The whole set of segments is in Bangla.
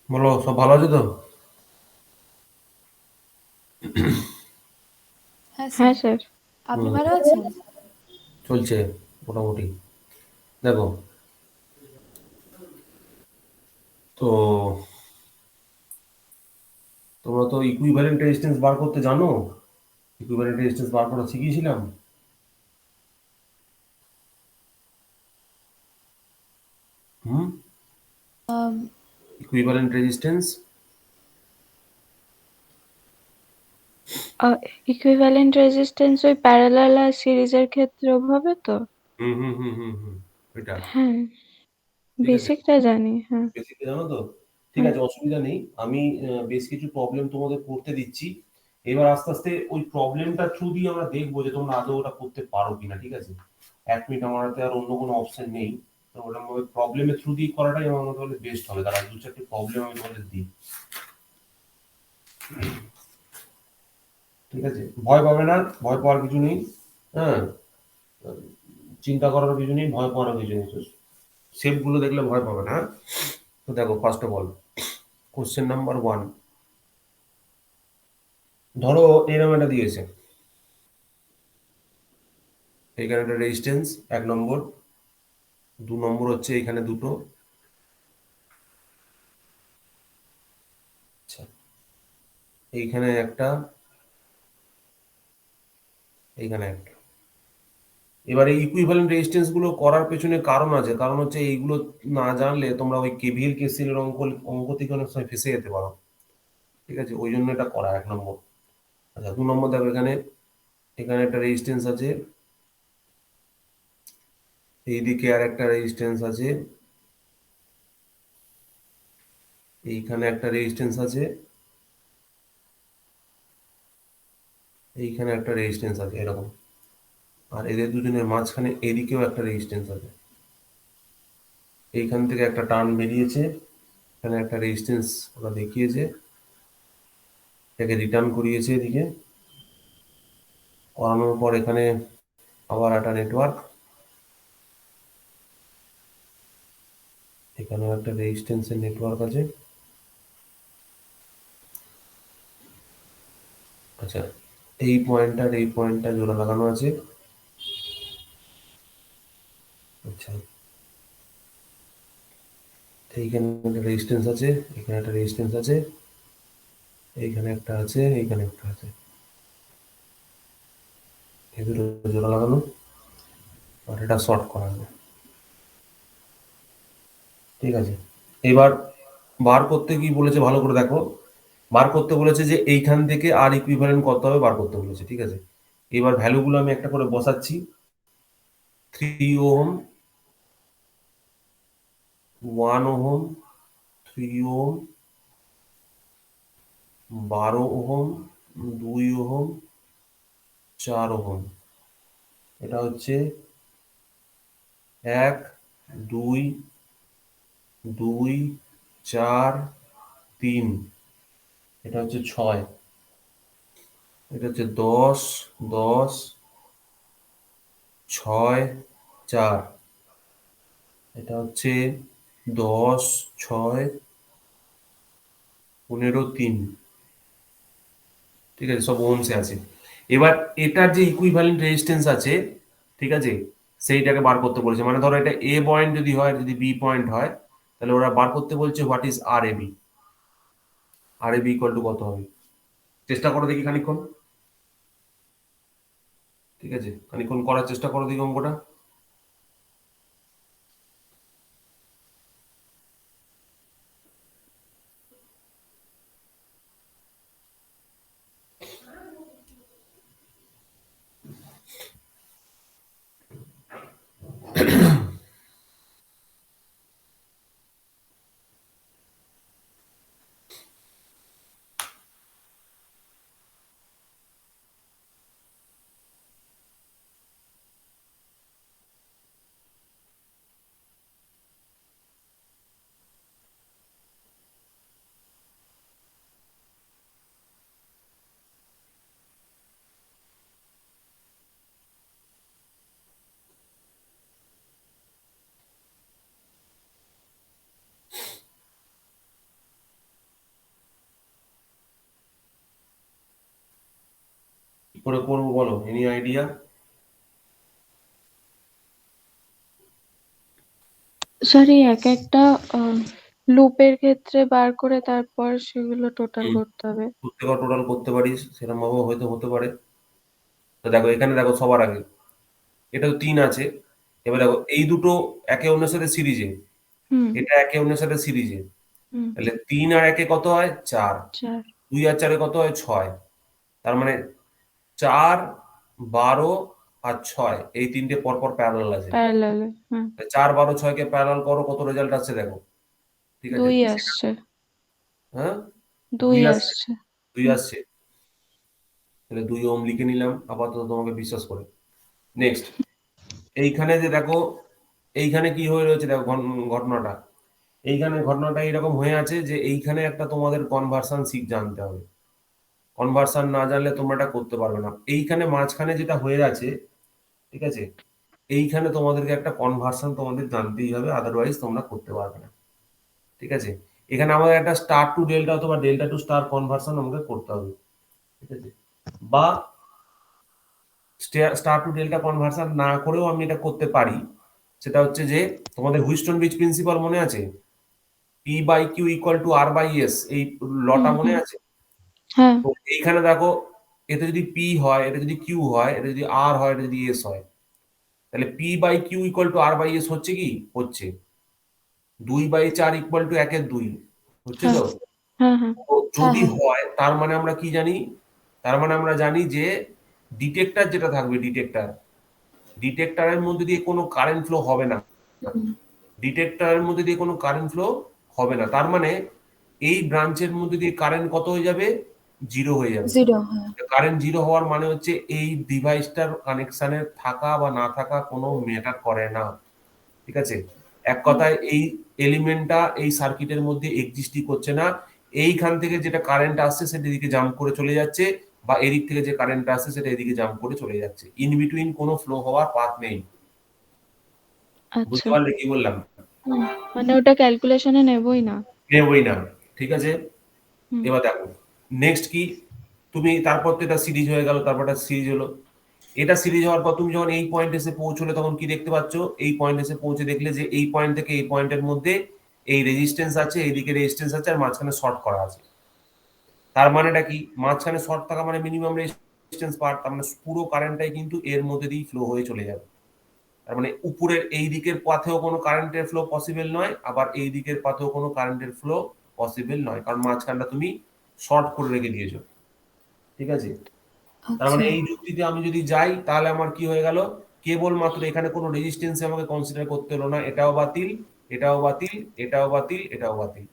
বলো, সব ভালো আছে তো? হ্যাঁ হ্যাঁ স্যার। স্যার। আপনি হুম, ভালো আছেন? চলছে মোটামুটি। দেখো, তো তোমরা তো ইকুইভ্যালেন্ট রেজিস্ট্যান্স বার করতে জানো? ইকুইভ্যালেন্ট রেজিস্ট্যান্স বার করা শিখিয়েছিলাম। হুম। আম, ইকুইভ্যালেন্ট রেজিস্ট্যান্স। ইকুইভ্যালেন্ট রেজিস্ট্যান্স ওই প্যারালাল আর সিরিজের ক্ষেত্রে হবে তো? হুম হুম হুম হুম হুম এটা। হ্যাঁ, ঠিক আছে, বেসিকটা জানি। হ্যাঁ। বেসিকটা জানো তো? ঠিক হ্যাঁ। আছে, অসুবিধা নেই। আমি বেশ কিছু প্রবলেম তোমাদের করতে দিচ্ছি। এবার আস্তে আস্তে ওই প্রবলেমটা থ্রু দিয়ে আমরা দেখবো যে তোমরা আদৌ ওটা করতে পারো কিনা। ঠিক আছে, 1 মিনিট আমার হাতে আর অন্য কোনো অপশন নেই। তো ওটা প্রবলেমের থ্রু দিয়ে করাটাই আমার মনে হলে বেস্ট হবে। তার দু চারটে প্রবলেম আমি তোমাদের দিই। ঠিক আছে, ভয় পাবে না, ভয় পাওয়ার কিছু নেই। হ্যাঁ, চিন্তা করার কিছু নেই, ভয় পাওয়ার কিছু নেই। শেপ গুলো দেখলে ভয় পাবে না, হ্যাঁ? তো দেখো, first of all, question number 1। ধরো এরকম একটা দিয়েছে, এখানে একটা রেজিস্ট্যান্স 1 নম্বর, 2 নম্বর হচ্ছে এখানে দুটো। আচ্ছা, এইখানে একটা, এইখানে একটা। এবার এই ইকুইভ্যালেন্ট রেজিস্ট্যান্স গুলো করার পেছনে কারণ আছে। কারণ হচ্ছে এইগুলো না জানলে তোমরা ওই কেভিএল কেসিএল এর অঙ্ক অঙ্ক থেকে অনেক সময় ফেসে যেতে পারো। ঠিক আছে, ওই জন্য এটা করা 1 নম্বর। আচ্ছা, 2 নম্বর দেখো, এখানে এখানে একটা রেজিস্ট্যান্স আছে, এইদিকে আর একটা রেজিস্ট্যান্স আছে, এইখানে একটা রেজিস্ট্যান্স আছে, এইখানে একটা রেজিস্ট্যান্স আছে এরকম। আর এদের দুজনের মাঝখানে এদিকেও একটা রেজিস্ট্যান্স আছে। এইখান থেকে একটা টার্ন বেরিয়েছে, এখানে একটা রেজিস্ট্যান্স ওরা দেখিয়েছে, এটাকে রিটার্ন করিয়েছে এদিকে। করানোর পর এখানে আবার একটা নেটওয়ার্ক, এখানেও একটা রেজিস্ট্যান্সের নেটওয়ার্ক আছে। আচ্ছা, এই পয়েন্টটার এই পয়েন্টটা জোড়া লাগানো আছে। আচ্ছা, এইখানে একটা রেজিস্ট্যান্স আছে, এখানে একটা রেজিস্ট্যান্স আছে, এইখানে একটা আছে, এইখানে একটা আছে, এই দুটো জোড়া লাগানো। আর এটা শর্ট করানো। ঠিক আছে, এবার বার করতে কি বলেছে ভালো করে দেখো। বার করতে বলেছে যে এইখান থেকে আর ইকুইভ্যালেন্ট কত হবে বার করতে বলেছে। ঠিক আছে, এবার ভ্যালুগুলো আমি একটা করে বসাচ্ছি। 3 ohm, 1 ohm, 3 ohm, 12 ohm, 2 ohm, 4 ohm. এটা হচ্ছে 1, 2, 2, 4, 3। এটা হচ্ছে 6। এটা হচ্ছে 10, 10, 6, 4। এটা হচ্ছে 10, 6, 15, 3। ঠিক আছে, সব ওহমসে আছে। এবার এটার যে ইকুইভ্যালেন্ট রেজিস্ট্যান্স আছে, ঠিক আছে, সেইটাকে বার করতে বলেছে। মানে ধরো এটা এ পয়েন্ট যদি হয়, যদি বি পয়েন্ট হয়, তাহলে ওরা বার করতে বলছে what is R A B. R A B equal to কত হবে? চেষ্টা করো দেখি খানিক্ষণ। ঠিক আছে, খানিক্ষণ করার চেষ্টা করো দেখি অঙ্কটা। কি করে করবো বলো, এনি আইডিয়া? সরি, এক একটা লুপের ক্ষেত্রে বার করে তারপর সেগুলো টোটাল করতে হবে। প্রত্যেকটা টোটাল করতে পারিস, সেরকম ভাবে হয়তো হতে পারে। তো দেখো এখানে দেখো সবার আগে এটা তো 3 আছে। এবার দেখো এই দুটো একে অন্যের সাথে সিরিজে, হুম। এটা একে অন্যের সাথে সিরিজে। হুম। তাহলে 3 আর 1 কত হয়? 4। 4। 2 আর 4 কত হয়? 6। তার মানে 4, 12 আর 6 এই তিনটে পরপর প্যারালাল আছে। প্যারালালে। হুম। 4, 12, 6 কে প্যারালাল করো, কত রেজাল্ট আসছে দেখো। ঠিক আছে, 2 সেটা আসছে। হ্যাঁ 2 2 আসছে। আসছে। 2 হুম। আসছে। তাহলে 2 ওহম লিখে নিলাম আপাতত তোমাকে বিশ্বাস করে। নেক্সট, এইখানে যে দেখো, এইখানে কি হয়ে রয়েছে দেখো ঘটনাটা। এইখানে ঘটনাটা এরকম হয়ে আছে যে এইখানে একটা তোমাদের কনভার্সন শিখ জানতে হবে। কনভার্সন না জানলে তোমরা এটা করতে পারবে না। এইখানে মাঝখানে যেটা হয়ে আছে, ঠিক আছে, এইখানে তোমাদেরকে একটা কনভার্সন তোমাদের জানতেই হবে, আদারওয়াইজ তোমরা করতে পারবে না। ঠিক আছে, এখানে আমাদের একটা স্টার টু ডেল্টা অথবা ডেল্টা টু স্টার কনভার্সন আমাকে করতে হবে। ঠিক আছে, বা স্টার টু ডেল্টা কনভার্সন না করেও আমি এটা করতে পারি। সেটা হচ্ছে যে তোমাদের হুইস্টন ব্রিজ প্রিন্সিপাল মনে আছে? P by Q equal to R by S, এই হুম। লটা মনে হুম। আছে? হ্যাঁ। তো এইখানে দেখো, এতে যদি পি হয়, এটা যদি কিউ হয়, এটা যদি আর হয়, এটা যদি এস হয়, তাহলে P by Q equal to R by S হচ্ছে কি? হচ্ছে 2/4 ইকুয়াল টু 1/2 হচ্ছে হ্যাঁ। তো। হ্যাঁ। হ্যাঁ। তো যদি হয় তার মানে আমরা কি জানি? তার মানে আমরা জানি যে ডিটেক্টর যেটা থাকবে, ডিটেক্টরের মধ্যে দিয়ে কোনো কারেন্ট ফ্লো হবে না। ডিটেক্টরের মধ্যে দিয়ে কোনো কারেন্ট ফ্লো হবে না, তার মানে এই ব্রাঞ্চের মধ্যে দিয়ে কারেন্ট কত হয়ে যাবে? জিরো হয়ে যাবে। 0। হ্যাঁ। কারেন্ট জিরো হওয়ার মানে হচ্ছে এই ডিভাইসটার কানেকশনের থাকা বা না থাকা কোনো ম্যাটার করে না। ঠিক আছে, এক কথায় এই এলিমেন্টটা এই সার্কিটের মধ্যে এক্সিস্টই করছে না। এইখান থেকে যেটা কারেন্ট আসছে সেটা এদিকে জাম্প করে চলে যাচ্ছে, বা এদিক থেকে যে কারেন্ট আসছে সেটা এদিকে জাম্প করে চলে যাচ্ছে। ইন বিটুইন কোনো ফ্লো হওয়ার পাথ নেই। বুঝতে আচ্ছা। পারলে কি বললাম? হুম। মানে ওটা ক্যালকুলেশনে নেবই না। নেবই না। ঠিক আছে, হুম। এবার দেখো নেক্সট কি। তুমি তারপর তো এটা সিরিজ হয়ে গেল, তারপর এটা সিরিজ হলো। এটা সিরিজ হওয়ার পর তুমি যখন এই পয়েন্ট এসে পৌঁছলে তখন কি দেখতে পাচ্ছ? এই পয়েন্ট এসে পৌঁছে দেখলে যে এই পয়েন্ট থেকে এই পয়েন্টের মধ্যে এই রেজিস্ট্যান্স আছে, এইদিকে রেজিস্ট্যান্স আছে, আর মাঝখানে শর্ট করা আছে। তার মানেটা কি? মাঝখানে শর্ট থাকা মানে মিনিমাম রেজিস্ট্যান্স পার্ট, তার মানে পুরো কারেন্টটাই কিন্তু এর মধ্যে দিয়ে ফ্লো হয়ে চলে যাবে। তার মানে উপরের এই দিকের পাথেও কোনো কারেন্টের ফ্লো পসিবল নয়, আবার এই দিকের পাথেও কোনো কারেন্টের ফ্লো পসিবল নয়, কারণ মাঝখানটা তুমি শর্ট করে রেখে দিয়েছো। ঠিক আছে, তার মানে আচ্ছা। এই যুক্তিতে আমি যদি যাই তাহলে আমার কি হয়ে গেল? কেবলমাত্র এখানে কোনো রেজিস্ট্যান্স আমাকে কনসিডার করতে হলো না। এটাও বাতিল, এটাও বাতিল, এটাও বাতিল, এটাও বাতিল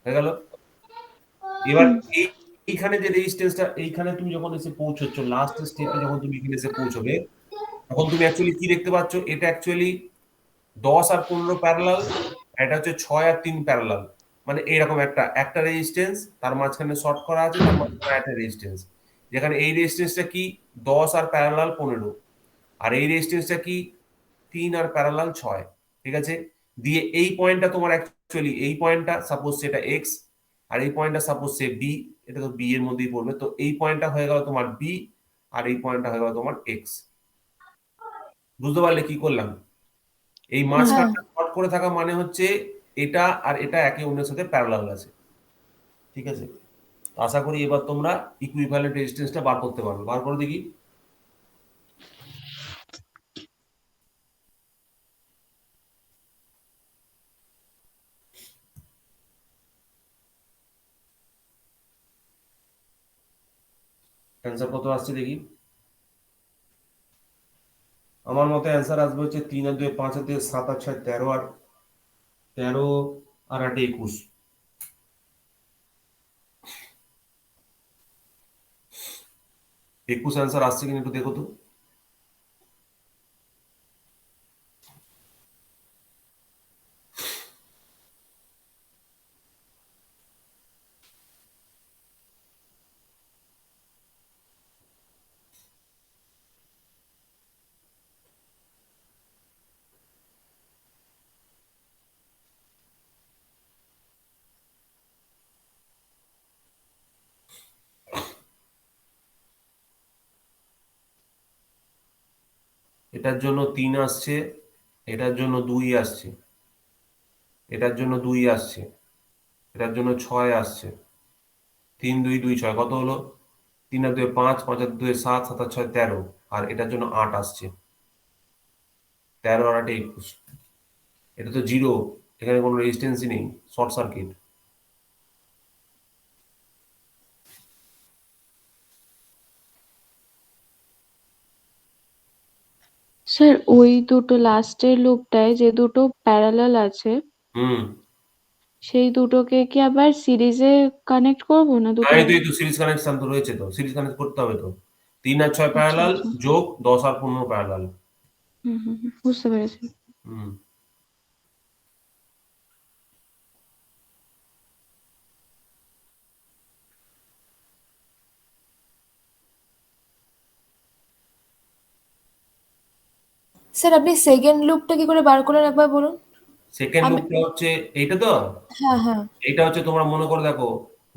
হয়ে গেল। এবার হুম। এইখানে যে রেজিস্ট্যান্সটা, এইখানে তুমি যখন এসে পৌঁছচ্ছ, লাস্ট স্টেপে যখন তুমি এখানে এসে পৌঁছবে, তখন তুমি অ্যাকচুয়ালি কি দেখতে পাচ্ছ? এটা অ্যাকচুয়ালি 10 আর 15 প্যারালাল, এটা হচ্ছে 6 আর 3 প্যারালাল। মানে এরকম একটা একটা রেজিস্ট্যান্স, তার মাঝখানে শর্ট করা আছে, তার মাঝখানে একটা রেজিস্ট্যান্স। যেখানে এই রেজিস্ট্যান্সটা কি? 10 আর প্যারালাল 15। আর এই রেজিস্ট্যান্সটা কি? 3 আর প্যারালাল 6। ঠিক আছে, দিয়ে এই পয়েন্টটা তোমার অ্যাকচুয়ালি, এই পয়েন্টটা সাপোজ সেটা এক্স, আর এই পয়েন্টটা সাপোজ সে বি, এটা তো বি এর মধ্যেই পড়বে। তো এই পয়েন্টটা হয়ে গেল তোমার বি, আর এই পয়েন্টটা হয়ে গেল তোমার এক্স। বুঝতে পারলে কি করলাম? এই হুম। হ্যাঁ মাঝখানটা শর্ট করে থাকা মানে হচ্ছে এটা আর এটা একে অন্যের সাথে প্যারালাল আছে। ঠিক আছে? তো আশা করি এবার তোমরা ইকুইভ্যালেন্ট রেজিস্ট্যান্সটা বার করতে পারবে। বার করে দেখি। অ্যান্সার কত আসছে দেখি। আমার মতে অ্যান্সার আসবে হচ্ছে 3 আর 2 5 আর 2 7 আর 6 13 আর 13 আর 8 21। 21 অ্যান্সার আসছে কিনা একটু দেখো তো। এটার জন্য 3 আসছে, এটার জন্য 2 আসছে, এটার জন্য 2 আসছে, এটার জন্য 6 আসছে। 3 2 2 6 কত হলো? 3 আর 2 5, 5 আর 2 7, 7 আর 6 13, আর এটার জন্য 8 আসছে। 13 আর 8 21। এটা তো জিরো, এখানে কোনো রেজিস্ট্যান্সই নেই, শর্ট সার্কিট। স্যার ওই দুটো লাস্টের লুপটায় যে দুটো প্যারালাল আছে হুম। সেই দুটোকে কি আবার সিরিজে কানেক্ট করবো না দুটো? হ্যাঁ, এই তো সিরিজ কানেকশন তো রয়েছে, তো সিরিজ কানেক্ট করতে হবে তো। 3 আর 6 আচ্ছা প্যারালাল আচ্ছা। যোগ 10 আর 15 প্যারালাল। বুঝতে পেরেছি। হুম। স্যার, আপনি সেকেন্ড লুপটা কি করে বার করলেন একবার বলুন। সেকেন্ড আমি লুপটা হচ্ছে এইটা তো। হ্যাঁ হ্যাঁ এইটা হচ্ছে তোমরা মনে করে দেখো,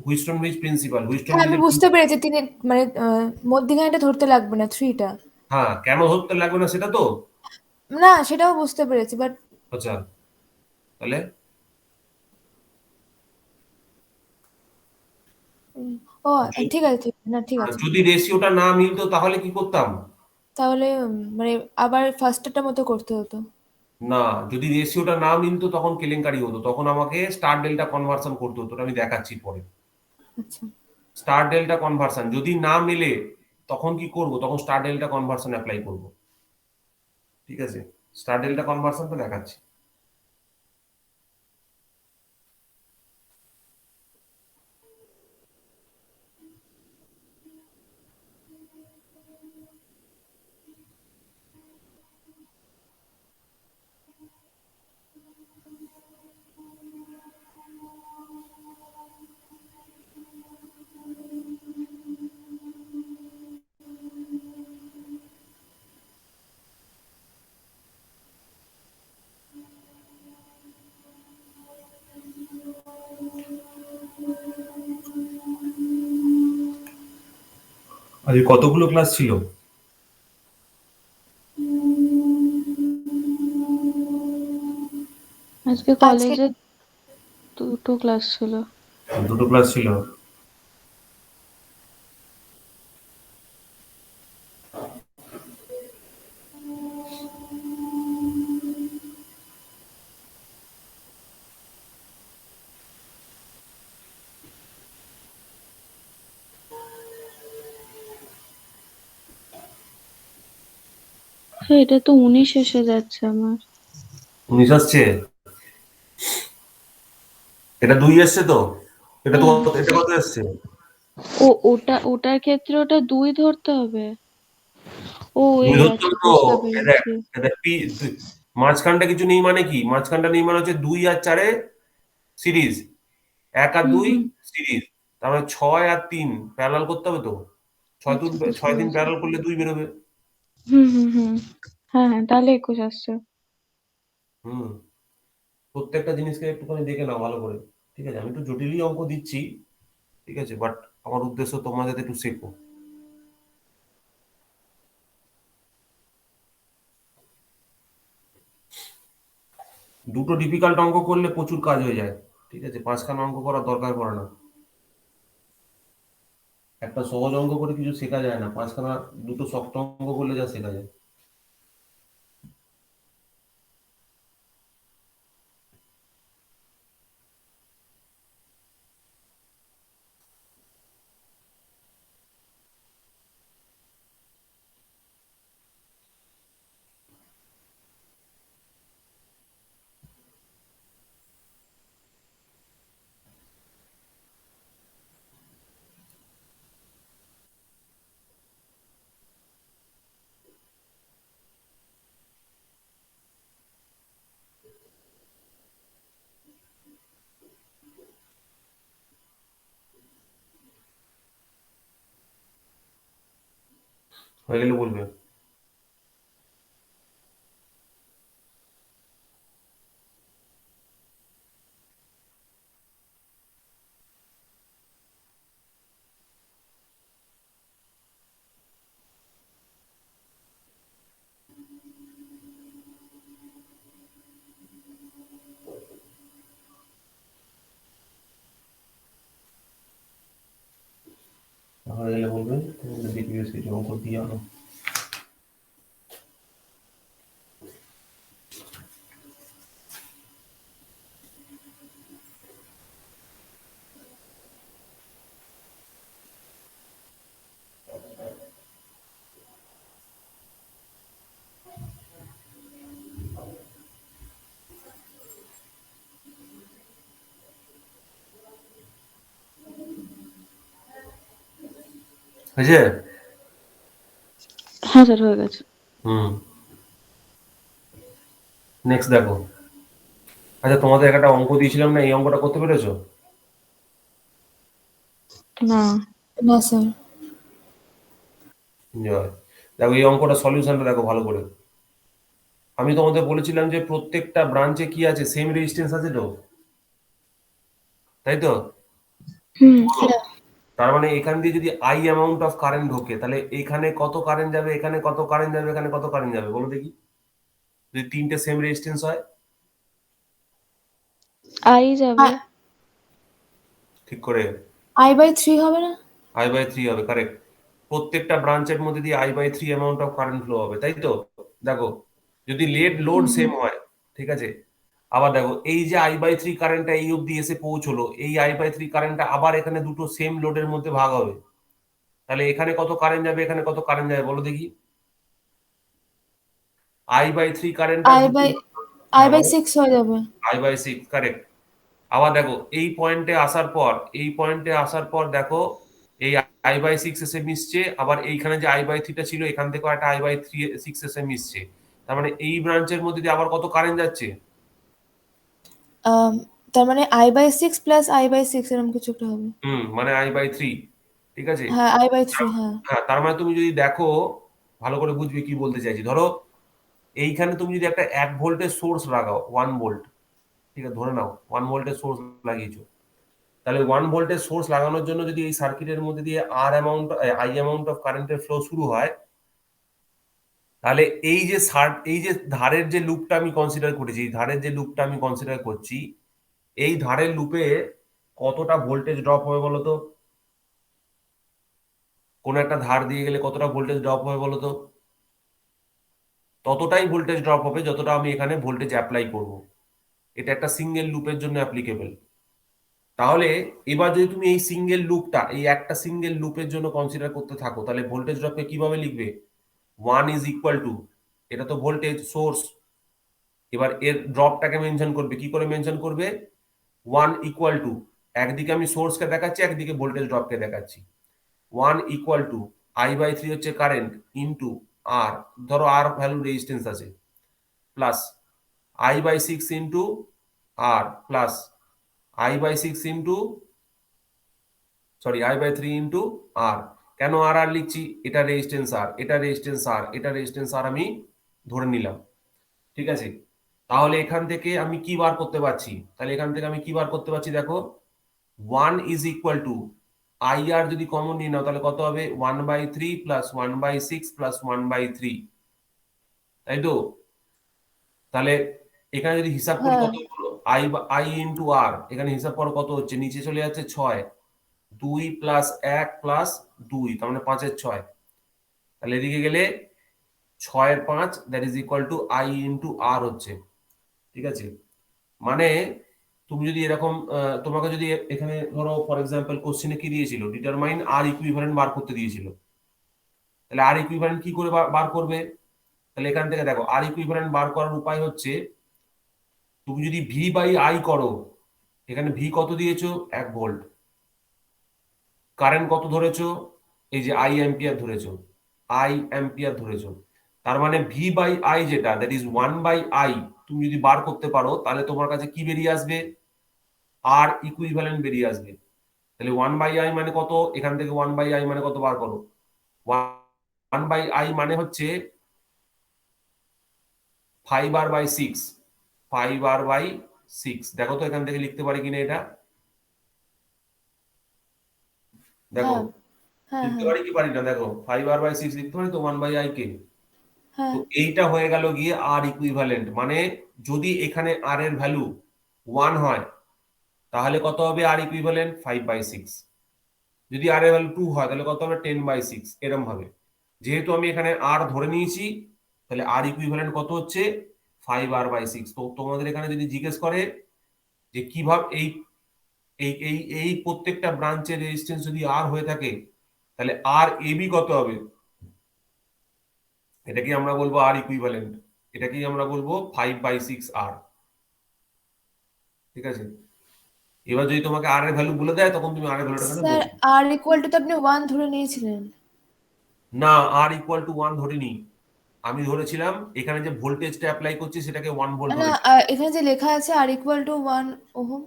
হুইস্টন ব্রিজ প্রিন্সিপাল, হুইস্টন হ্যাঁ, আমি ব্রিজের। বুঝতে পেরেছি তিনি মানে মধ্যিখানেটা ধরতে লাগবে না, থ্রিটা। হ্যাঁ, কেন ধরতে লাগবে না সেটা তো। না, সেটাও বুঝতে পেরেছি, বাট আচ্ছা, তাহলে ও য- ঠিক আছে, ঠিক আছে, না ঠিক আছে। যদি রেশিওটা না মিলতো তাহলে কি করতাম? তাহলে মানে আবার ফার্স্টেরটা মতো করতে হতো। না, যদি রেশিওটা না মিলতো তখন কেলেঙ্কারি হতো, তখন আমাকে স্টার ডেল্টা কনভার্সন করতে হতো, ওটা আমি দেখাচ্ছি পরে। আচ্ছা। স্টার ডেল্টা কনভার্সন যদি না মেলে তখন কি করব, তখন স্টার ডেল্টা কনভার্সন অ্যাপ্লাই করব। ঠিক আছে, স্টার ডেল্টা কনভার্সনটা দেখাচ্ছি। আজ কতগুলো ক্লাস ছিল? আজকে আজকে কলেজে দুটো ক্লাস ছিল। দুটো ক্লাস ছিল। হ্যাঁ, এটা তো 19 এসে যাচ্ছে আমার। 19 আসছে? এটা 2 এসছে তো। এটা তো, হ্যাঁ। এটা কত এসছে? ওটার ক্ষেত্রে ওটা 2 ধরতে হবে। ও 2 এই ধরতে আচ্ছা, হবে তো। বুঝতে এ দেখ, পেরেছি। মাঝখানটা কিছু নেই মানে কি, মাঝখানটা নেই মানে হচ্ছে 2 আর 4 সিরিজ, 1 আর হুম 2 হুম। সিরিজ, তারপরে 6 আর 3 প্যারালাল করতে হবে তো। 6 আচ্ছা, বুঝতে 6 3 পেরেছি। প্যারালাল করলে 2 বেরোবে। হুম। হ্যাঁ হ্যাঁ, তাহলে 21 আসছে। হুম। প্রত্যেকটা জিনিসকে একটুখানি দেখে নাও ভালো করে। ঠিক আছে, আমি একটু জটিলই অঙ্ক দিচ্ছি। ঠিক আছে, বাট আমার উদ্দেশ্য তোমরা যাতে একটু শেখো। দুটো ডিফিকাল্ট অঙ্ক করলে প্রচুর কাজ হয়ে যায়, ঠিক আছে, 5খানা অঙ্ক করার দরকার পড়ে না। একটা সহজ অঙ্ক করে কিছু শেখা যায় না, 5খানা দুটো শক্ত অঙ্ক করলে যা শেখা যায়। হয়ে গেলে বলবে। হয়ে গেলে বলবে, দেখবি সেই অঙ্ক দিয়ে আনো। হয়েছে? হ্যাঁ স্যার, হয়ে গেছে। হুম, নেক্সট দেখো। আচ্ছা, তোমাদের একটা অঙ্ক দিয়েছিলাম না, এই অঙ্কটা করতে পেরেছো? না। না স্যার। জয়। দেখো এই অঙ্কটা সলিউশনটা দেখো ভালো করে। আমি তোমাদের বলেছিলাম যে প্রত্যেকটা ব্রাঞ্চে কি আছে, সেম রেজিস্ট্যান্স আছে তো, তাই তো? হুম। হ্যাঁ। তার মানে এখান দিয়ে যদি আই অ্যামাউন্ট অফ কারেন্ট ঢোকে, তাহলে এখানে কত কারেন্ট যাবে, এখানে কত কারেন্ট যাবে, এখানে কত কারেন্ট যাবে, বলো দেখি, যদি তিনটে সেম রেজিস্ট্যান্স হয়। আই যাবে। ঠিক করে। I/3 হবে না? I/3 হবে, কারেক্ট। প্রত্যেকটা ব্রাঞ্চের মধ্যে দিয়ে I/3 amount of current flow হবে, তাই তো? দেখো, যদি লোড হুম সেম হুম। হয়, ঠিক আছে, আবার দেখো এই যে I/3 কারেন্টটা এই অবধি এসে পৌঁছলো, এই I/3 কারেন্টটা আবার এখানে দুটো সেম লোডের মধ্যে ভাগ হবে, তাহলে এখানে কত কারেন্ট যাবে, এখানে কত কারেন্ট যাবে, বলো দেখি। I/3 কারেন্টটা আই দুটো। বাই আই হ্যাঁ বাই বলো। সিক্স হয়ে যাবে। I/6, correct. আবার দেখো এই পয়েন্টে আসার পর দেখো এই I/6 এসে মিশছে, আবার এইখানে যে I/3টা ছিল এখান থেকেও একটা I/6 এসে মিশছে, তার মানে এই ব্রাঞ্চের মধ্যে দিয়ে আবার কত কারেন্ট যাচ্ছে। আম, তার মানে I/6 প্লাস I/6 এরকম কিছু একটা হবে। মানে I/3, ঠিক আছে। হ্যাঁ, I/3, হ্যাঁ। হ্যাঁ, তার মানে তুমি যদি দেখো ভালো করে বুঝবে কি বলতে চাইছি। ধরো এইখানে তুমি যদি একটা 1 ভোল্টের সোর্স লাগাও, 1 ভোল্ট, ঠিক আছে, ধরে নাও 1 ভোল্টের সোর্স লাগিয়েছো, তাহলে 1 ভোল্টের সোর্স লাগানোর জন্য যদি এই সার্কিটের মধ্যে দিয়ে আই অ্যামাউন্ট অফ কারেন্টের ফ্লো শুরু হয়, তাহলে এই যে ধারের যে লুপটা আমি কনসিডার করেছি, এই ধারের যে লুপটা আমি কনসিডার করছি, এই ধারের লুপে কতটা ভোল্টেজ ড্রপ হবে বলো তো? কোন একটা ধার দিয়ে গেলে কতটা ভোল্টেজ ড্রপ হবে বলো তো? ততটাই ভোল্টেজ ড্রপ হবে যতটা আমি এখানে ভোল্টেজ অ্যাপ্লাই করব। এটা একটা সিঙ্গেল লুপের জন্য অ্যাপ্লিকেবল। তাহলে এবার যদি তুমি এই একটা সিঙ্গেল লুপের জন্য কনসিডার করতে থাকো, তাহলে ভোল্টেজ ড্রপকে কিভাবে লিখবে? 1 ইজ ইকুয়াল টু, এটা তো ভোল্টেজ সোর্স, এবার এর ড্রপটাকে মেনশন করবে, কি করে মেনশন করবে? 1 ইকুয়াল টু, একদিকে আমি সোর্সকে দেখাচ্ছি, একদিকে ভোল্টেজ ড্রপকে দেখাচ্ছি। 1 ইকুয়াল টু I/3 হচ্ছে কারেন্ট ইন্টু আর, ধরো আর ভ্যালু রেজিস্ট্যান্স আছে, plus I/6 into R, plus I/6 into, sorry, I/3 into R. কেন আর আর লিখছি? এটা রেজিস্ট্যান্স আর, এটা রেজিস্ট্যান্স আর, এটা রেজিস্ট্যান্স আর আমি ধরে নিলাম, ঠিক আছে। তাহলে এখান থেকে আমি কি বার করতে পারছি? দেখো, 1 ইজ ইকুয়াল টু আই আর যদি কমন নিয়ে নাও, তাহলে কত হবে? 1/3 প্লাস 1/6 প্লাস 1/3, তাই তো? তাহলে এখানে যদি হিসাব করি হ্যাঁ কত হলো, আই ইন্টু আর, এখানে হিসাব করো কত হচ্ছে, নিচে চলে যাচ্ছে 6, 2 প্লাস 1 প্লাস 2, তার মানে 5 এর 6, তাহলে এদিকে গেলে 6 এর 5, that is equal to I into R হচ্ছে। ঠিক আছে, মানে তুমি যদি এরকম তোমাকে যদি এখানে ধরো ফর এক্সাম্পল কোশ্চেনে কি দিয়েছিল, ডিটারমাইন আর ইকুইভ্যালেন্ট বার করতে দিয়েছিল, তাহলে আর ইকুইভ্যালেন্ট কি করে বার করবে? তাহলে এখান থেকে দেখো আর ইকুইভ্যালেন্ট বার করার উপায় হচ্ছে, তুমি যদি ভি বাই আই করো, এখানে ভি কত দিয়েছো, 1 ভোল্ট, কারেন্ট কত ধরেছো, এই যে আই অ্যাম্পিয়ার ধরেছো, আই অ্যাম্পিয়ার ধরেছো, তার মানে ভি বাই আই যেটা, দ্যাট ইজ 1/I, তুমি যদি বার করতে পারো তাহলে তোমার কাছে কি বেরিয়ে আসবে, আর ইকুইভ্যালেন্ট বেরিয়ে আসবে। তাহলে 1/I মানে কত, এখান থেকে 1/I মানে কত বার করো, 1/I মানে হচ্ছে 5R/6, 5R/6, দেখো তো এখান থেকে লিখতে পারি কিনা এটা, দেখো হ্যাঁ হ্যাঁ লিখতে হ্যাঁ পারি কি পারি না, দেখো 5R/6 লিখতে পারি তো 1/I কে। তো হ্যাঁ এইটা হয়ে গেল গিয়ে আর ইকুইভ্যালেন্ট, মানে যদি এখানে আর এর ভ্যালু 1 হয় তাহলে কত হবে আর ইকুইভ্যালেন্ট, 5/6, যদি আর এর ভ্যালু 2 হয় তাহলে কত হবে, 10/6, এরম ভাবে। যেহেতু আমি এখানে আর ধরে নিয়েছি, তাহলে আর ইকুইভ্যালেন্ট কত হচ্ছে, 5R/6। তো তোমাদের এখানে যদি জিজ্ঞেস করে যে কিভাবে এই এই এই এই প্রত্যেকটা ব্রাঞ্চের রেজিস্ট্যান্স যদি আর হয়ে থাকে, তাহলে আর এবি কত হবে, এটা কি আমরা বলবো আর ইকুইভ্যালেন্ট, এটা কি আমরা বলবো 5/6R। ঠিক আছে, এবার যদি তোমাকে আর এর ভ্যালু বলে দেয় তখন তুমি আর এর ভ্যালুটা এখানে স্যার, বসিয়ে, আর ইকুয়াল টু তো আপনি 1 ধরে নিয়েছিলেন। না আর ইকুয়াল টু 1 ধরিনি, আমি ধরেছিলাম এখানে যে ভোল্টেজটা অ্যাপ্লাই করছি সেটাকে 1 ভোল্ট না, ধরেছি। এখানে যে লেখা আছে আর ইকুয়াল টু 1 ওহম।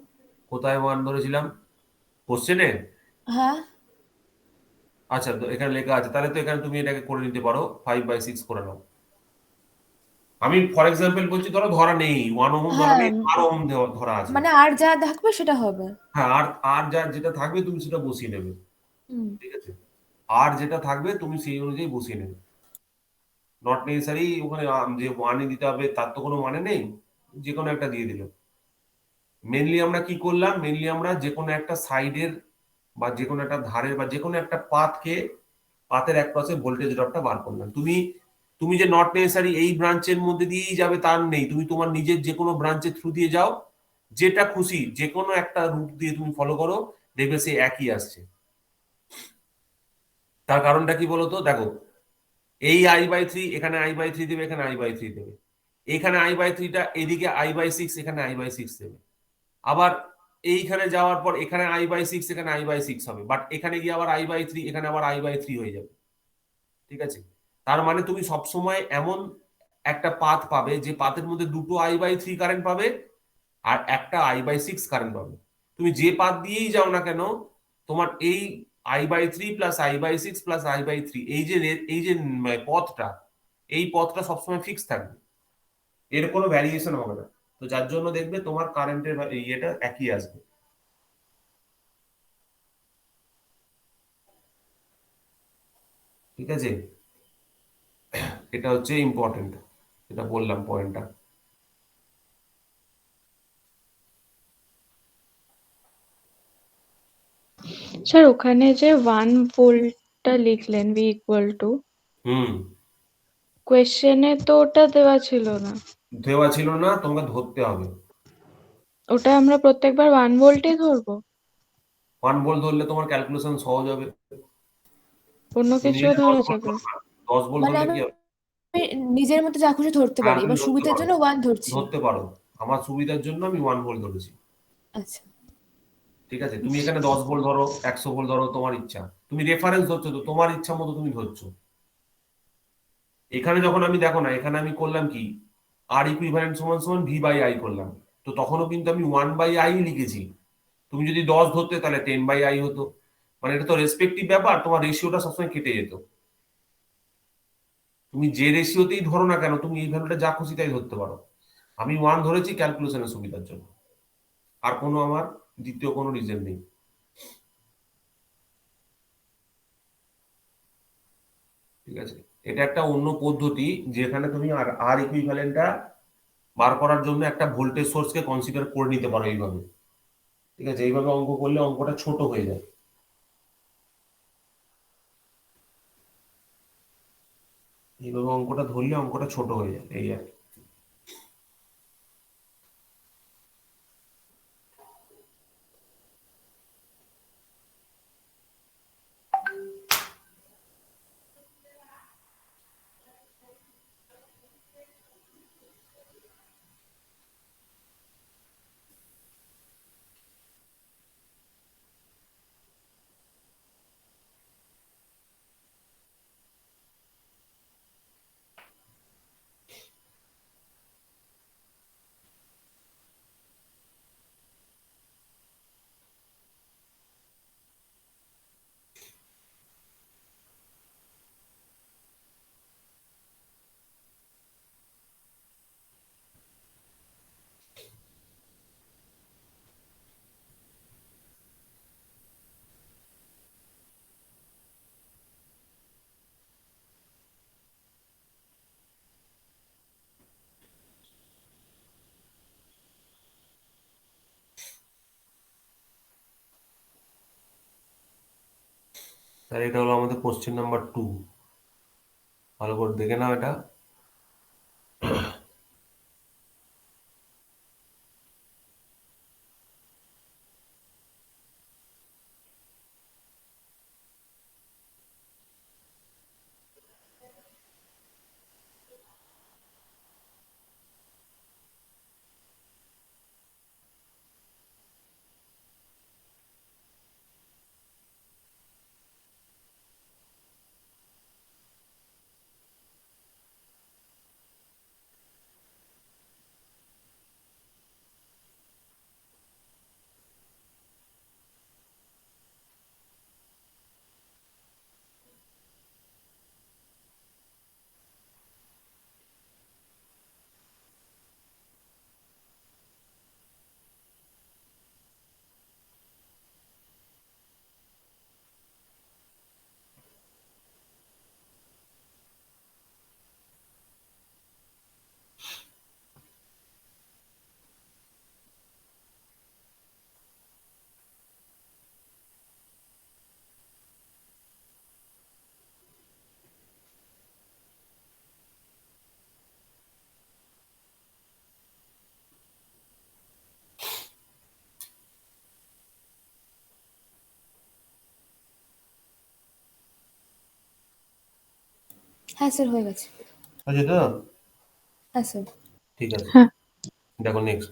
কোথায় 1 ধরেছিলাম, কোশ্চেনে? হ্যাঁ আচ্ছা, তো এখানে লেখা আছে, তাহলে তো এখানে তুমি এটাকে করে নিতে পারো, 5/6 করে নাও। আমি ফর এক্সাম্পল বলছি, ধরো ধরা নেই 1 ওহম, ধরা হ্যাঁ, নেই, 12 ওহম ধরা আছে। মানে আর যা থাকবে সেটা হবে। হ্যাঁ, আর আর যা যেটা থাকবে তুমি সেটা বসিয়ে নেবে। হুম। ঠিক আছে, আর যেটা থাকবে তুমি সেই অনুযায়ী বসিয়ে নেবে, নট নেসেসারি ওখানে যে ওয়ানই দিতে হবে তার তো কোনো মানে নেই, যে কোনো একটা দিয়ে দিল। মেনলি আমরা কি করলাম, মেনলি আমরা যে কোনো একটা সাইডের বা যে কোনো একটা ধারের বা যে কোনো একটা পাতের এক পাশে ভোল্টেজ ড্রপটা বার করলাম। তুমি তুমি যে নট নেসেসারি এই ব্রাঞ্চের মধ্যে দিয়েই যাবে তার নেই, তুমি তোমার নিজের যে কোনো ব্রাঞ্চের থ্রু দিয়ে যাও, যেটা খুশি যে কোনো একটা রুট দিয়ে তুমি ফলো করো, দেখবে সে একই আসছে। তার কারণটা কি বলতো, দেখো এই I/3 এখানে I/3 দেবে, এখানে I/3 দেবে, এখানে I/3টা এদিকে I/6, এখানে I/6 দেবে, আবার এইখানে যাওয়ার পর এখানে I/6 এখানে I/6 হবে, বাট এখানে গিয়ে আবার I/3 এখানে আবার I/3 হয়ে যাবে। ঠিক আছে, তার মানে তুমি সবসময় এমন একটা পাথ পাবে যে পাথের মধ্যে দুটো I/3 কারেন্ট পাবে আর একটা I/6 কারেন্ট পাবে। তুমি যে পাথ দিয়েই যাও না কেন, তোমার এই I/3 plus I/6 plus I/3 এই যে পথটা, এই পথটা সবসময় ফিক্স থাকবে, এর কোনো ভ্যারিয়েশন হবে না। তো যার জন্য দেখবে তোমার কারেন্টের ইয়েটা একই আসবে। ঠিক আছে, এটা হচ্ছে ইম্পর্টেন্ট, এটা বললাম পয়েন্টটা। স্যার ওখানে যে 1 ভোল্টটা লিখলেন ভি ইকুয়াল টু, হুম, কোয়েশ্চেনে তো ওটা দেওয়া ছিল না। দেওয়া ছিল না, তোমাকে ধরতে হবে। ওটা আমরা প্রত্যেকবার 1 ভোল্টই ধরবো? 1 ভোল্ট ধরলে তোমার ক্যালকুলেশন সহজ হবে। অন্য তুমি কিছুও নিজে দশ ধরা ভোল্ট যাবে? ধরো না, 10 ভোল্ট মানে ধরলে আমি কি হবে? নিজের মতো যা খুশি ধরতে হ্যাঁ পারি, তুমি এবার ধরতে সুবিধার পারো, জন্য 1 ধরছি। ধরতে পারো, আমার সুবিধার জন্য আমি 1 ভোল্ট ধরেছি। আচ্ছা। ঠিক আছে, তুমি এখানে 10 ভোল্ট ধরো, 100 ভোল্ট ধরো, তোমার ইচ্ছা, তুমি রেফারেন্স ধরছো তো তোমার ইচ্ছা মতো তুমি ধরছো। এখানে যখন আমি দেখো না, এখানে আমি করলাম কি, আর ইকুইভ্যালেন্ট সমান সমান V/I করলাম, তো তখনও কিন্তু আমি 1/I লিখেছি। তুমি যদি 10 ধরতে তাহলে 10/I হতো, মানে এটা তো রেসপেক্টিভ ব্যাপার, তোমার রেশিওটা সবসময় কেটে যেত। তুমি যে রেশিওতেই ধরো না কেন তুমি এই ভ্যালুটা যা খুশি তাই ধরতে পারো। আমি 1 ধরেছি ক্যালকুলেশনের সুবিধার জন্য, আর কোনো আমার দ্বিতীয় কোনো রিজন নেই। ঠিক আছে, এটা একটা অন্য পদ্ধতি যেখানে তুমি আর আর ইকুইভ্যালেন্টটা বার করার জন্য একটা ভোল্টেজ সোর্সকে কনসিডার করে নিতে পারো এইভাবে। ঠিক আছে, এইভাবে অঙ্ক করলে অঙ্কটা ছোট হয়ে যায়। এইভাবে অঙ্কটা ধরলে অঙ্কটা ছোট হয়ে যায়, এই আর কি। তাহলে এটা হলো আমাদের কোশ্চেন নাম্বার 2। ভালো করে দেখে নাও এটা। হ্যাঁ স্যার, হয়ে গেছে। আচ্ছা তো, হ্যাঁ স্যার। ঠিক আছে। হ্যাঁ। দেখো নেক্সট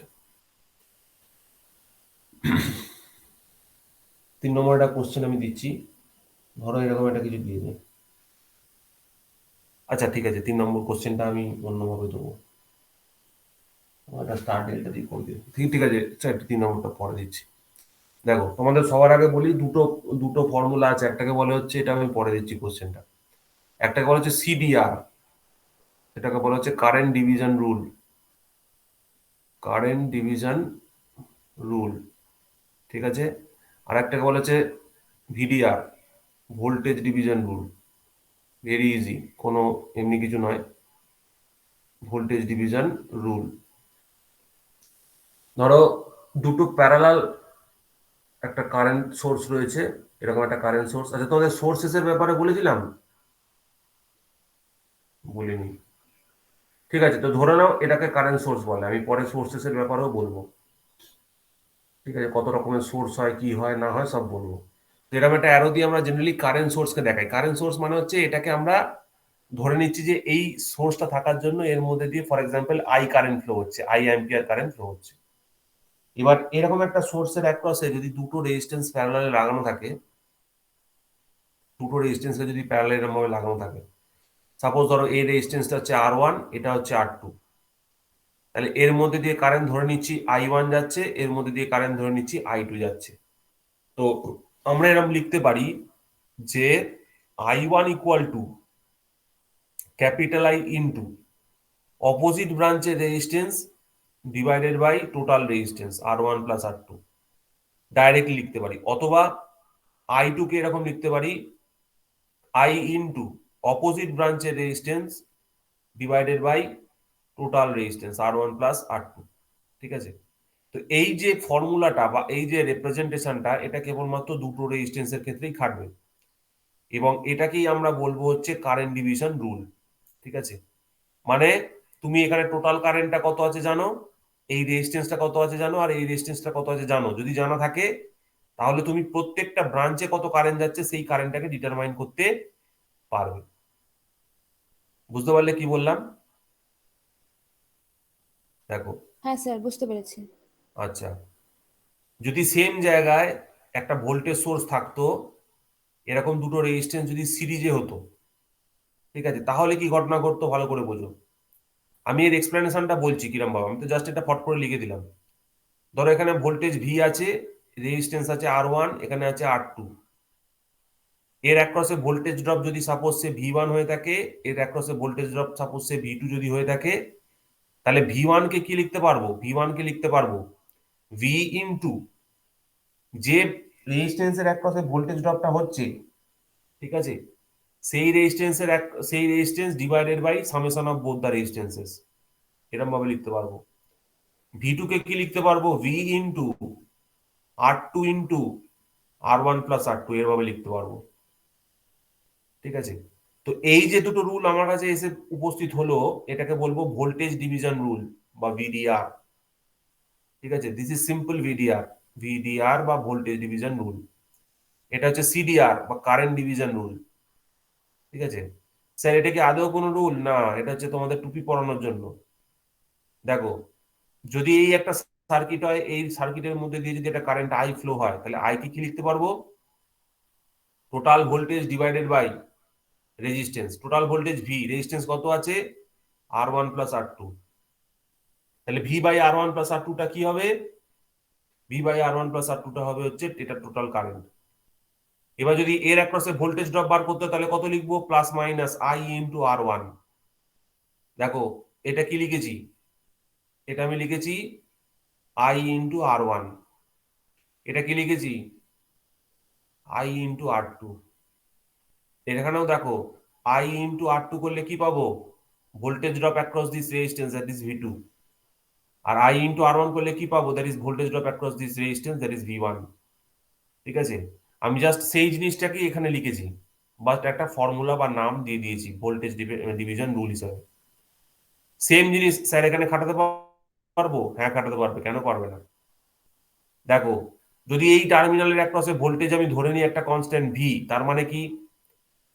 3 নম্বর একটা কোশ্চেন আমি দিচ্ছি। ধরো এরকম একটা কিছু দিয়ে দেয়। আচ্ছা ঠিক আছে, 3 নম্বর কোশ্চেনটা আমি অন্যভাবে দেবো। একটা স্টার ডেল্টা দিয়ে করে দিই। ঠিক ঠিক আছে, স্যার 3 নম্বরটা পরে দিচ্ছি। দেখো তোমাদের সবার আগে বলি, দুটো দুটো ফর্মুলা আছে। একটাকে বলে হচ্ছে, এটা আমি পরে দিচ্ছি কোশ্চেনটা, একটাকে বলা হচ্ছে সিডিআর, এটাকে বলা হচ্ছে current division rule. Current division rule, ঠিক আছে। আর একটাকে বলা হচ্ছে VDR, voltage division rule. Very easy, কোনো এমনি কিছু নয়, ভোল্টেজ ডিভিশন রুল। ধরো দুটো প্যারালাল একটা কারেন্ট সোর্স রয়েছে, এরকম একটা কারেন্ট সোর্স আছে। তোমাদের সোর্সেসের ব্যাপারে বলেছিলাম? বলিনি। ঠিক আছে, তো ধরে নাও এটাকে কারেন্ট সোর্স বলে, আমি পরে সোর্সেসের ব্যাপারেও বলবো। ঠিক আছে, কত রকমের সোর্স হয়, কি হয় না হয় সব বলবো। তো এরকম একটা অ্যারো দিয়ে আমরা জেনারেলি কারেন্ট সোর্সকে দেখাই। কারেন্ট সোর্স মানে হচ্ছে, এটাকে আমরা ধরে নিচ্ছি যে এই সোর্সটা থাকার জন্য এর মধ্যে দিয়ে for example I current flow হচ্ছে, আই অ্যাম্পিয়ার কারেন্ট ফ্লো হচ্ছে। এবার এরকম একটা সোর্সের অ্যাক্রসে যদি দুটো রেজিস্ট্যান্স প্যারালালে লাগানো থাকে, দুটো রেজিস্ট্যান্সকে যদি প্যারালাল এরকম ভাবে লাগানো থাকে, সাপোজ ধরো এই রেজিস্ট্যান্সটা হচ্ছে R1, এটা হচ্ছে R2, তাহলে এর মধ্যে দিয়ে কারেন্ট ধরে নিচ্ছি I1 যাচ্ছে, এর মধ্যে দিয়ে কারেন্ট ধরে নিচ্ছি I2 যাচ্ছে। তো আমরা এরকম লিখতে পারি যে I1 equal to capital I into opposite ব্রাঞ্চের resistance divided by total resistance R1 plus R2। Directly লিখতে পারি, অথবা I2 কে এরকম লিখতে পারি I ইনটু অপোজিট ব্রাঞ্চের resistance divided by total resistance R1 plus R2, ঠিক আছে? তো এই যে ফর্মুলাটা বা এই যে রিপ্রেজেন্টেশনটা, এটা কেবলমাত্র দুটো রেজিস্ট্যান্সের ক্ষেত্রেই খাটবে, এবং এটাকেই আমরা বলবো হচ্ছে কারেন্ট ডিভিশন রুল, ঠিক আছে? মানে তুমি এখানে টোটাল কারেন্টটা কত আছে জানো, এই রেজিস্ট্যান্সটা কত আছে জানো, আর এই রেজিস্ট্যান্সটা কত আছে জানো। যদি জানা থাকে তাহলে তুমি প্রত্যেকটা ব্রাঞ্চে কত কারেন্ট যাচ্ছে সেই কারেন্টটাকে ডিটারমাইন করতে পারবে। বুঝতে পারলে কি বললাম? দেখো, হ্যাঁ স্যার, বুঝতে পেরেছি। আচ্ছা, যদি সেম জায়গায় একটা ভোল্টেজ সোর্স থাকতো, এরকম দুটো রেজিস্ট্যান্স যদি সিরিজে হতো, ঠিক আছে, তাহলে কি ঘটনা ঘটতো ভালো করে বোঝো। আমি এর এক্সপ্লেনেশনটা বলছি কিরম ভাবে, আমি তো জাস্ট এটা ফট করে লিখে দিলাম। ধরো এখানে ভোল্টেজ ভি আছে, রেজিস্ট্যান্স আছে R1, এখানে আছে R2। এর অ্যাক্রসে ভোল্টেজ ড্রপ যদি সাপোজ সে V1 হয়ে থাকে, এর অ্যাক্রসে ভোল্টেজ ড্রপ সাপোজ সে V2 যদি হয়ে থাকে, তাহলে V1 কে কি লিখতে পারবো, V1 কে লিখতে পারবো V ইনটু যে রেজিস্ট্যান্সের অ্যাক্রসে ভোল্টেজ ড্রপটা হচ্ছে, ঠিক আছে, সেই resistance divided by summation of both the resistances, এরকম ভাবে লিখতে পারবো। V2 কে কি লিখতে পারবো, V into R2 into R1 plus R2, এরভাবে লিখতে পারবো, ঠিক আছে? তো এই যে দুটো রুল আমার কাছে এসে উপস্থিত হলো, এটাকে বলবো ভোল্টেজ ডিভিশন রুল বা VDR, ঠিক আছে? This is simple VDR, VDR বা ভোল্টেজ ডিভিশন রুল। এটা হচ্ছে CDR বা কারেন্ট ডিভিশন রুল, ঠিক আছে? স্যার এটা কি আদৌ কোনো রুল? না, এটা হচ্ছে তোমাদের টুপি পরানোর জন্য। দেখো, যদি এই একটা সার্কিট হয়, এই সার্কিটের মধ্যে দিয়ে যদি একটা কারেন্ট আই ফ্লো হয়, তাহলে আই কি লিখতে পারবো, total voltage divided by resistance. Total voltage V, resistance কত আছে, R1 প্লাস R2। তাহলে V by R1 plus R2 টা কি হবে, V by R1 plus R2 টা হবে হচ্ছে এটা টোটাল কারেন্ট। এবার যদি এর অ্যাক্রসে ভোল্টেজ ড্রপ বার করতে হয়, তাহলে কত লিখবো, plus minus I into R1। দেখো, এটা কি লিখেছি, এটা আমি লিখেছি আই ইনটু R1। এটা কি লিখেছি, আই ইনটু R2। এখানেও দেখো, আই ইনটু R2 করলে কি পাবো, voltage drop across this resistance, that is V2। আর আই ইনটু R1 করলে কি পাবো, that is voltage drop across this resistance, that is V1, ঠিক আছে? আমি জাস্ট সেই জিনিসটাকে এখানে লিখেছি, বাট একটা ফর্মুলা বা নাম দিয়ে দিয়েছি ভোল্টেজ ডিভিশন রুল হিসাবে। সেম জিনিস স্যার এখানে খাটাতে পারবো? হ্যাঁ খাটাতে পারবে, কেন পারবে না? দেখো, যদি এই টার্মিনালের অ্যাক্রসে ভোল্টেজ আমি ধরে নিই একটা কনস্ট্যান্ট ভি, তার মানে কি,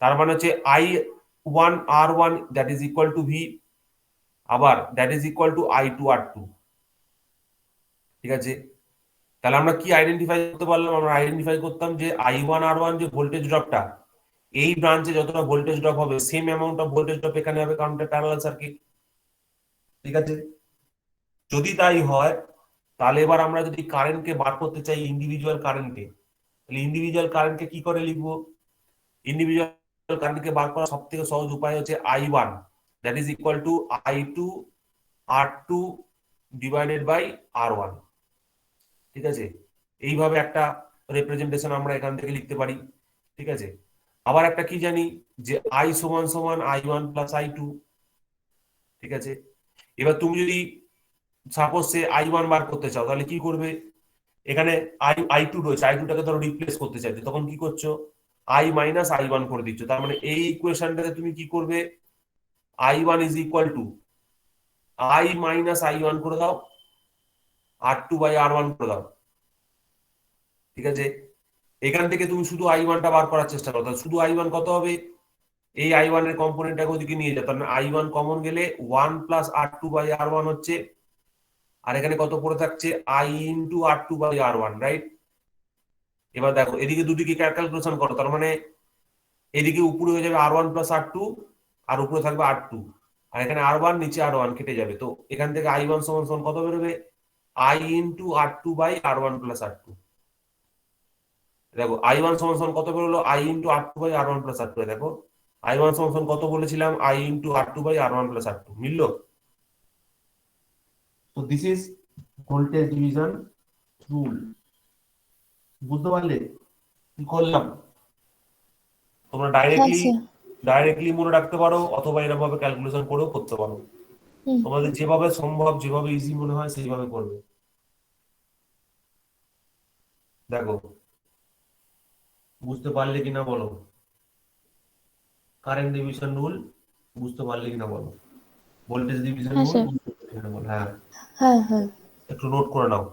তার মানে হচ্ছে I1 R1 that is equal to V, আবার that is equal to I2 R2, ঠিক আছে? তাহলে আমরা কি আইডেন্টিফাই করতে পারলাম, আমরা আইডেন্টিফাই করতাম যে I1 R1 যে ভোল্টেজ ড্রপটা, এই ব্রাঞ্চে যতটা ভোল্টেজ ড্রপ হবে same amount of voltage drop এখানে হবে, কারণ এটা প্যারালাল সার্কিট, ঠিক আছে? যদি তাই হয়, তাহলে এবার আমরা যদি কারেন্টকে বার করতে চাই, ইন্ডিভিজুয়াল কারেন্টকে, তাহলে ইন্ডিভিজুয়াল কারেন্টকে কি করে লিখবো, ইন্ডিভিজুয়াল কারেন্টকে বার করার সব থেকে সহজ উপায় হচ্ছে I1 that is equal to I2 R2 divided by R1, ঠিক আছে? এইভাবে একটা রিপ্রেজেন্টেশন আমরা এখান থেকে লিখতে পারি, ঠিক আছে? আবার একটা কি জানি, যে I সমান সমান I1 প্লাস I2, ঠিক আছে? এবার তুমি যদি সাপোজ সে I1 বার করতে চাও, তাহলে কি করবে, এখানে I2 রয়েছে, I2টাকে ধরো রিপ্লেস করতে চাইছো, তখন কি করছো, I মাইনাস I1 করে দিচ্ছ। তার মানে এই ইকুয়েশনটাতে তুমি কি করবে, I1 is equal two I minus I1 করে দাও, R2 বাই R1 করে দাও, ঠিক আছে? এখান থেকে তুমি শুধু I1টা বার করার চেষ্টা করো, তাহলে শুধু I1 কত হবে, এই I1 এর কম্পোনেন্টটাকে ওদিকে নিয়ে যাও, তার মানে I1 কমন গেলে 1 প্লাস R2 বাই R1 হচ্ছে, আর এখানে কত পড়ে থাকছে, I into R2 by R1, right? এবার দেখো, এদিকে দুদিকে ক্যালকুলেশন করো, তার মানে এদিকে উপরে হয়ে যাবে R1 প্লাস R2, আর উপরে থাকবে R2, আর এখানে R1 নিচে R1 কেটে যাবে, তো এখান থেকে I1 সমান সমান কত বেরোবে, I into R2 by R1 plus R2। দেখো I1 সমান সমান কত বেরোলো, I into R2 by R1 plus R2। দেখো I1 সমান সমান কত বলেছিলাম, I into R2 by R1 plus R2, মিললো? তো this is voltage division rule. বুঝতে পারলে কি করলাম? তোমরা হ্যাঁ ডাইরেক্টলি স্যার। ডাইরেক্টলি মনে রাখতে পারো, অথবা এরকম ভাবে ক্যালকুলেশন করেও করতে পারো। হুম। তোমাদের যেভাবে সম্ভব, যেভাবে ইজি মনে হয় সেইভাবে করবে। দেখো, বুঝতে পারলে কিনা বলো, কারেন্ট ডিভিশন রুল বুঝতে পারলে কিনা বলো, ভোল্টেজ ডিভিশন হ্যাঁ রুল স্যার। বুঝতে পারলে কিনা বলো। হ্যাঁ, হ্যাঁ, হ্যাঁ। একটু নোট করে নাও।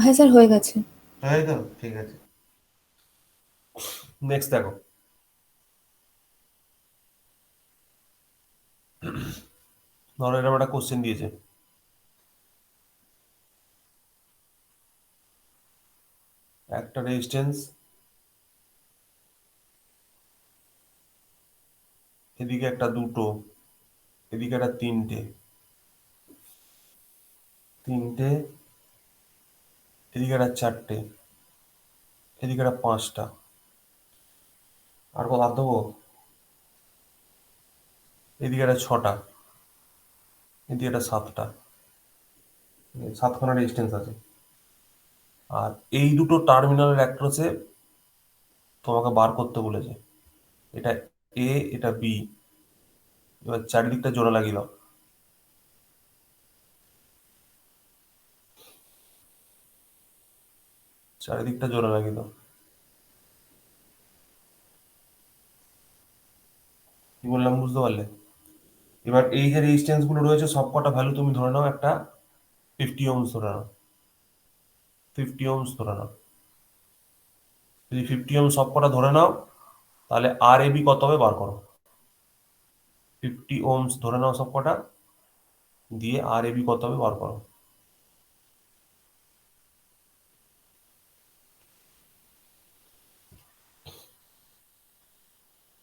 হ্যাঁ স্যার, হয়ে গেছে। তাই তো, ঠিক আছে। নেক্সট দেখো, ধরো এরকম একটা কোশ্চেন দিয়েছে, একটা রেজিস্ট্যান্স, এদিকে একটা দুটো, এদিকে একটা তিনটে, তিনটে, এদিকে একটা চারটে, এদিকে একটা পাঁচটা, আর কত আর দেবো, এদিকে একটা ছটা, এদিকে একটা সাতটা, সাতখানা রেজিস্ট্যান্স আছে। আর এই দুটো টার্মিনালের অ্যাক্রসে তোমাকে বার করতে বলেছে, এটা এ, এটা বি। এবার চারিদিকটা জোড়া লাগিয়ে দাও, চারিদিকটা জোড়া লাগিয়ে দাও। কি বললাম বুঝতে পারলে? এবার এই যে রেজিস্ট্যান্স গুলো রয়েছে সব কটা ভ্যালু তুমি ধরে নাও, একটা 50 ওহমস ধরে নাও, 50 ওহমস ধরে নাও। যদি 50 ওহম সব কটা ধরে নাও, তাহলে আর এবি কত হবে বার করো। 50 ওহমস ধরে নাও সব কটা, দিয়ে আর এবি কত হবে বার করো।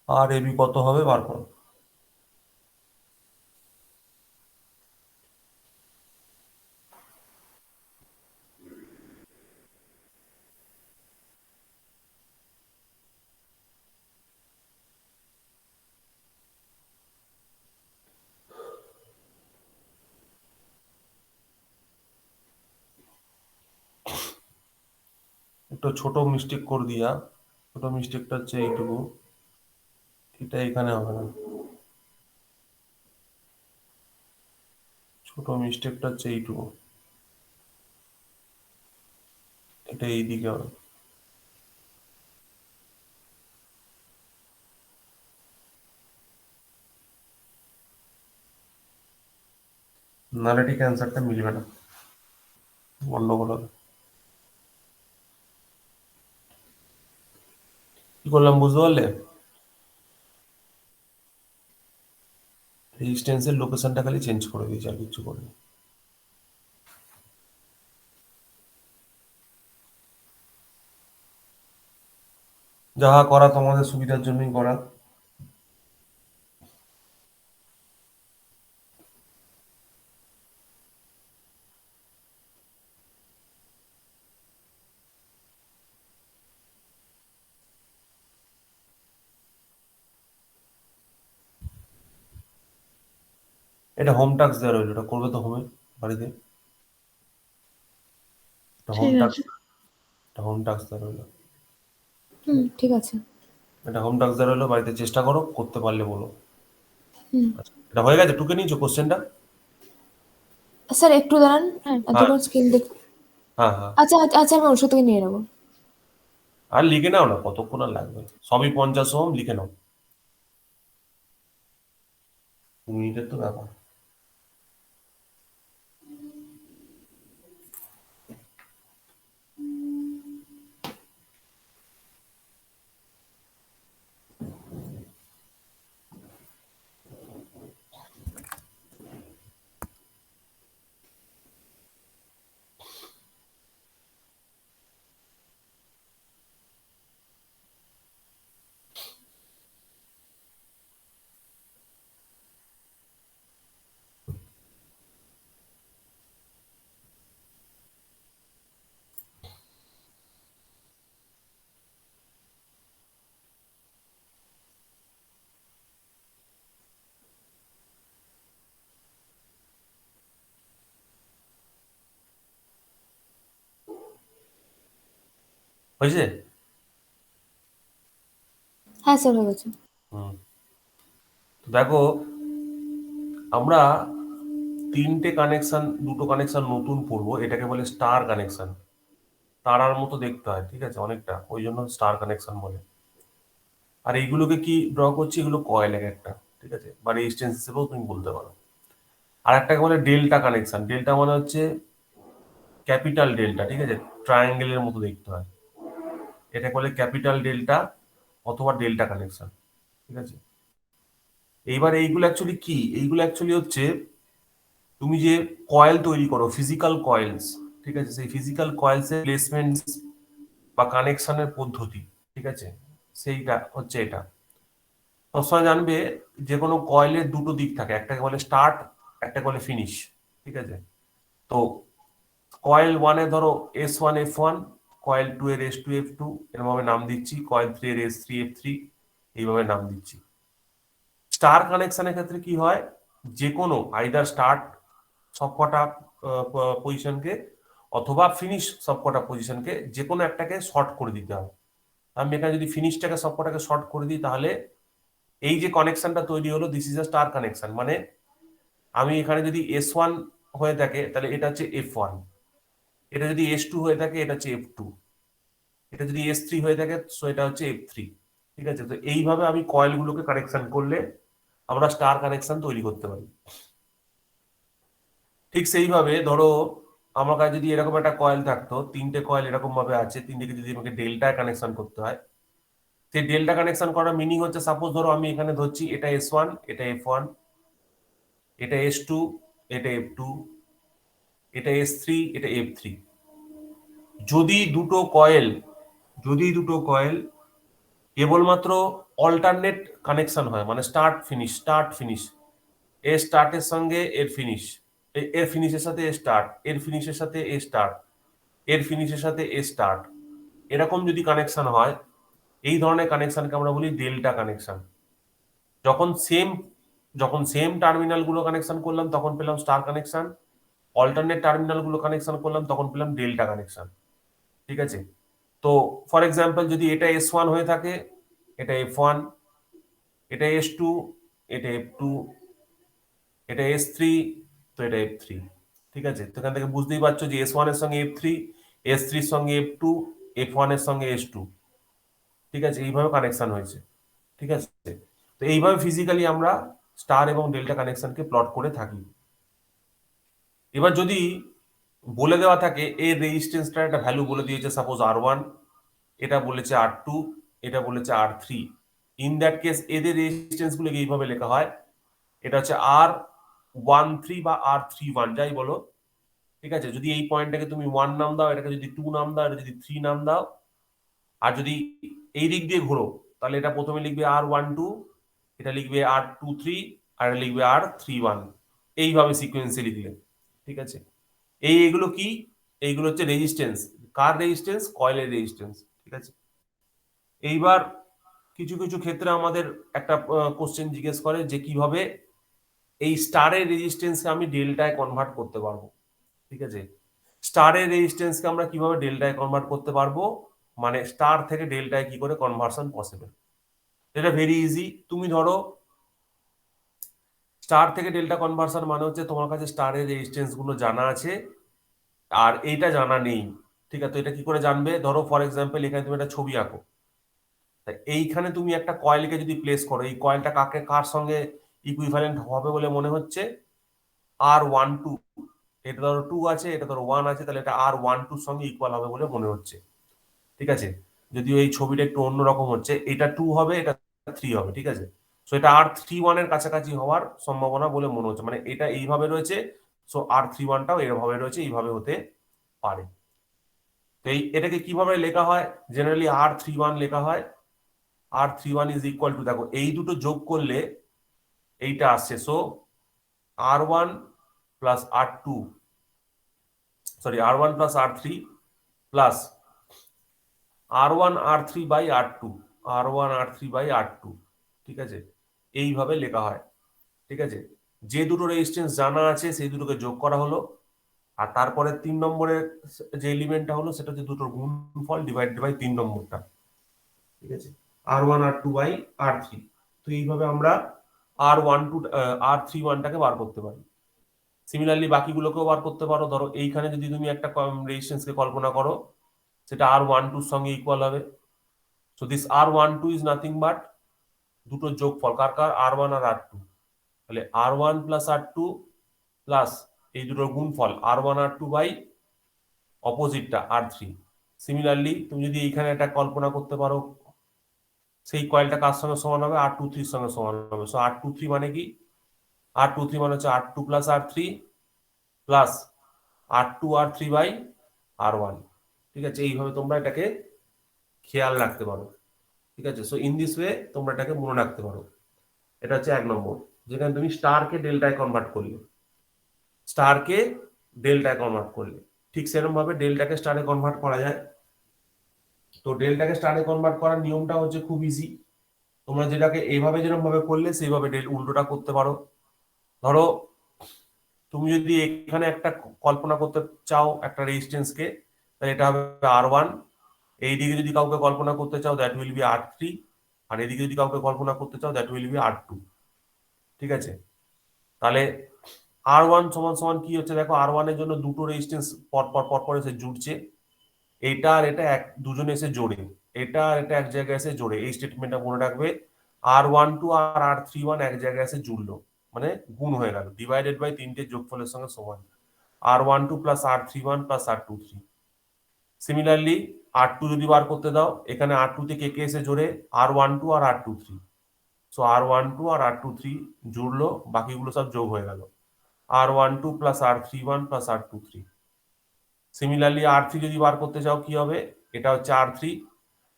আর এবি কত হবে বার করো। একটু ছোট মিস্টেক করে দিয়া, ছোট মিস্টেকটা হচ্ছে এইটুকু, এটা এখানে হবে না, ছোট মিস্টেকটা হচ্ছে এইটুকু, এটা এইদিকে হবে। নাহলে ঠিক অ্যান্সারটা মিলবে না, গন্ডগোল হবে। কি করলাম বুঝতে পারলে? রেজিস্ট্যান্সের লোকেশনটা খালি চেঞ্জ করে দিয়েছি, আর কিছু করিনি। যাহা করা তোমাদের সুবিধার জন্যই করা। এটা হোম টাস্ক দেওয়া রইলো, এটা করবে তো হোমে বাড়িতে। এটা হোম ঠিক টাস্ক, আছে। এটা হোম টাস্ক দেওয়া রইলো। ঠিক আছে। এটা হোম টাস্ক দেওয়া রইলো, বাড়িতে চেষ্টা করো, করতে পারলে বলো। হুম। আচ্ছা, এটা হয়ে গেছে? টুকে নিয়েছো কোশ্চেনটা? স্যার একটু দাঁড়ান, হ্যাঁ। হ্যাঁ এতক্ষণ স্ক্রিন দেখ। হ্যাঁ হ্যাঁ। আচ্ছা আচ্ছা আচ্ছা, আমি ওষুধ থেকে নিয়ে নেবো। আর লিখে নাও না, কতক্ষণ আর লাগবে, সবই 50 ওহম, লিখে নাও। 2 মিনিটের তো ব্যাপার। হয়েছে? হ্যাঁ স্যার, হয়ে গেছে। হুম। তো দেখো, আমরা দুটো কানেকশন নতুন পড়বো, এটাকে বলে স্টার কানেকশন। তারার মতো দেখতে হয়, ঠিক আছে, অনেকটা, ওই জন্য স্টার কানেকশন বলে। আর এইগুলোকে কি ড্র করছি, এগুলো কয়েল এক একটা, ঠিক আছে, বা রেজিস্ট্যান্স হিসেবেও তুমি বলতে পারো। আর একটাকে বলে ডেল্টা কানেকশন। ডেল্টা মানে হচ্ছে ক্যাপিটাল ডেল্টা, ঠিক আছে, ট্রায়াঙ্গেলের মতো দেখতে হয়। এটা বলে ক্যাপিটাল ডেল্টা অথবা ডেল্টা কানেকশন, ঠিক আছে। এইবার এইগুলো অ্যাকচুয়ালি কি? এইগুলো অ্যাকচুয়ালি হচ্ছে তুমি যে কয়েল তৈরি করো, ফিজিক্যাল কয়েলস, ঠিক আছে, সেই ফিজিক্যাল কয়েলসের প্লেসমেন্ট বা কানেকশনের পদ্ধতি, ঠিক আছে, সেইটা হচ্ছে এটা। সবসময় জানবে যে কোনো কয়েলের দুটো দিক থাকে, একটাকে বলে স্টার্ট, একটাকে বলে ফিনিশ, ঠিক আছে। তো কয়েল ওয়ানে ধরো S1 F1, কয়েল টু এর S2 F2, এরভাবে নাম দিচ্ছি, কয়েল থ্রি এর S3 F3, এইভাবে নাম দিচ্ছি। স্টার কানেকশনের ক্ষেত্রে কি হয়, যে কোনো আইদার স্টার্ট সবকটা পজিশনকে অথবা ফিনিশ সবকটা পজিশনকে, যে কোনো একটাকে শর্ট করে দিতে হবে। আমি এখানে যদি ফিনিশটাকে সবকটাকে শর্ট করে দিই, তাহলে এই যে কানেকশনটা তৈরি হলো, this is a star connection. মানে আমি এখানে যদি S1 হয়ে থাকে, তাহলে এটা হচ্ছে F1, এটা যদি S2 হয়ে থাকে, এটা হচ্ছে F2, এটা যদি S3 হয়ে থাকে, সো এটা হচ্ছে F3, ঠিক আছে। তো এইভাবে আমি কয়েলগুলোকে কানেকশন করলে আমরা স্টার কানেকশন তৈরি করতে পারি। ঠিক সেইভাবে ধরো, আমার কাছে যদি এরকম একটা কয়েল থাকতো, তিনটে কয়েল এরকম ভাবে আছে, তিনটেকে যদি আমাকে ডেল্টায় কানেকশন করতে হয়, সেই ডেল্টা কানেকশন করার মিনিং হচ্ছে, সাপোজ ধরো আমি এখানে ধরছি এটা S1, এটা F1, এটা S2, এটা F2, এটা S3, এটা F3। যদি দুটো কয়েল যদি দুটো কয়েল কেবলমাত্র অল্টারনেট কানেকশন হয়, মানে স্টার্ট ফিনিশ, এর স্টার্টের সঙ্গে এর ফিনিশ, এর ফিনিশের সাথে এর স্টার্ট, এর ফিনিশের সাথে এর স্টার্ট, এর ফিনিশের সাথে এর স্টার্ট, এরকম যদি কানেকশন হয়, এই ধরনের কানেকশনকে আমরা বলি ডেল্টা কানেকশন। যখন সেম যখন সেম টার্মিনাল গুলো কানেকশন করলাম, তখন পেলাম স্টার কানেকশন। অল্টারনেট টার্মিনাল গুলো কানেকশন করলাম, তখন পেলাম ডেল্টা কানেকশন, ঠিক আছে। তো ফর এক্সাম্পল, যদি এটা S1 হয়ে থাকে, এটা F1, এটা S2, এটা F2, এটা S3, তো এটা F3, ঠিক আছে। তো এখান থেকে বুঝতেই পারছো যে S1 এর সঙ্গে F3, S3 এর সঙ্গে F2, F1 এর সঙ্গে S2, ঠিক আছে, এইভাবে কানেকশন হয়েছে, ঠিক আছে। তো এইভাবে ফিজিক্যালি আমরা স্টার এবং ডেল্টা কানেকশনকে প্লট করে থাকি। এবার যদি বলে দেওয়া থাকে এর রেজিস্ট্যান্সটার একটা ভ্যালু বলে দিয়েছে, সাপোজ R1, এটা বলেছে R2, এটা বলেছে R3, ইন দ্যাট কেস এদের রেজিস্ট্যান্স গুলোকে এইভাবে লেখা হয়, এটা হচ্ছে R13 বা R31 যাই বলো, ঠিক আছে। যদি এই পয়েন্টটাকে তুমি 1 নাম দাও, এটাকে যদি 2 নাম দাও, এটা যদি 3 নাম দাও, আর যদি এই দিক দিয়ে ঘোরো তাহলে এটা প্রথমে লিখবে R12, এটা লিখবে R23, আর এটা লিখবে R31, এইভাবে সিকোয়েন্সে লিখলে, ঠিক আছে। এগুলো কি? এইগুলো হচ্ছে রেজিস্ট্যান্স। কার রেজিস্ট্যান্স? কয়েলের রেজিস্ট্যান্স, ঠিক আছে। এইবার কিছু কিছু ক্ষেত্রে আমাদের একটা কোশ্চেন জিজ্ঞেস করে যে কিভাবে এই স্টারের রেজিস্ট্যান্সকে আমি ডেল্টায় কনভার্ট করতে পারবো, ঠিক আছে। স্টারের রেজিস্ট্যান্সকে আমরা কিভাবে ডেল্টায় কনভার্ট করতে পারবো, মানে স্টার থেকে ডেল্টায় কি করে কনভার্সন পসিবল। এটা ভেরি ইজি। তুমি ধরো স্টার থেকে ডেল্টা কনভার্সন মানে হচ্ছে তোমার কাছে স্টারের রেজিস্ট্যান্স গুলো জানা আছে আর এইটা জানা নেই, ঠিক আছে। তো এটা কি করে জানবে? ধরো ফর এক্সাম্পল এখানে তুমি একটা ছবি আঁকো, তাই এইখানে তুমি একটা কয়েলকে যদি প্লেস করো, এই কয়েলটা কার সঙ্গে ইকুইভ্যালেন্ট হবে বলে মনে হচ্ছে? R12, এটা ধরো 2 আছে, এটা ধরো 1 আছে, তাহলে এটা R12 সঙ্গে ইকুয়াল হবে বলে মনে হচ্ছে, ঠিক আছে। যদিও এই ছবিটা একটু অন্যরকম হচ্ছে, এটা 2 হবে, এটা 3 হবে, ঠিক আছে। সো এটা R31 এর কাছাকাছি হওয়ার সম্ভাবনা বলে মনে হচ্ছে, মানে এটা এইভাবে রয়েছে, সো R31টাও এভাবে রয়েছে, এইভাবে হতে পারে। তো এটাকে কিভাবে লেখা হয়? জেনারেলি R31 লেখা হয়, R31 ইজ ইকুয়াল টু, দেখো এই দুটো যোগ করলে এইটা আসছে, so R1 plus R2, sorry R1 plus R3 plus R1 R3 by R2, R1 R3 by R2, ঠিক আছে, এইভাবে লেখা হয়, ঠিক আছে। যে দুটো রেজিস্ট্যান্স জানা আছে সেই দুটোকে যোগ করা হলো, আর তারপরে 3 নম্বরের যে এলিমেন্টটা হলো সেটা হচ্ছে দুটোর গুণফল ডিভাইডেড বাই 3 নম্বরটা, ঠিক আছে, R1 R2 বাই R3। তো এইভাবে আমরা R12 R31টাকে বার করতে পারি। সিমিলারলি বাকিগুলোকেও বার করতে পারো। ধরো এইখানে যদি তুমি একটা রেজিস্ট্যান্সকে কল্পনা করো, সেটা R12 এর সঙ্গে ইকুয়াল হবে। So this R12 is nothing but দুটো যোগফল, কার কার? R1 আর R2, তাহলে R1 প্লাস R2 প্লাস এই দুটোর গুণফল R1 R2 by অপোজিটটা R3। Similarly তুমি যদি এইখানে একটা কল্পনা করতে পারো, সেই কয়েলটা কার সঙ্গে সমান হবে? R23 এর সঙ্গে সমান হবে। সো R23 মানে কি? R23 মানে হচ্ছে R2 plus R3 plus R2 R3 by R1, ঠিক আছে। এইভাবে তোমরা এটাকে খেয়াল রাখতে পারো, ঠিক আছে। সো ইন দিস ওয়ে তোমরা এটাকে মনে রাখতে পারো। এটা হচ্ছে 1 নম্বর, যেখানে তুমি স্টারকে ডেল্টায় কনভার্ট করলে, স্টারকে ডেল্টায় কনভার্ট করলে ঠিক সেরকম ভাবে ডেল্টাকে স্টারে কনভার্ট করা যায়। তো ডেল্টাকে স্টারে কনভার্ট করার নিয়মটা হচ্ছে খুব ইজি। তোমরা যেটাকে এইভাবে যেরকম ভাবে করলে সেইভাবে উল্টোটা করতে পারো। ধরো তুমি যদি এখানে একটা কল্পনা করতে চাও একটা রেজিস্ট্যান্সকে, তাহলে এটা হবে R1। এইদিকে যদি কাউকে কল্পনা করতে চাও দ্যাট উইল বি R3, আর এদিকে যদি কাউকে কল্পনা করতে চাও দ্যাট উইল বি R2, ঠিক আছে। তাহলে R1 সমান সমান কি হচ্ছে? দেখো R1 এর জন্য দুটো রেজিস্ট্যান্স পর এসে জুড়ছে, এটা আর এটা দুজনে এসে জোড়ে, এটা আর এটা এক জায়গায় এসে জোড়ে। এই স্টেটমেন্টটা মনে রাখবে, R12 আর R31 এক জায়গায় এসে জুড়লো, মানে গুণ হয়ে গেল, ডিভাইডেড বাই 3টে যোগফলের সঙ্গে সমান, R12 plus R31 plus R23। Similarly R2 যদি বার করতে দাও, এখানে R2 তে কে কে এসে জোড়ে? R12 আর R23। সো R12 আর R23 জুড়লো, বাকিগুলো সব যোগ হয়ে গেল, R12 plus R31 plus R23। Similarly R3 যদি বার করতে চাও কি হবে? এটা হচ্ছে R3,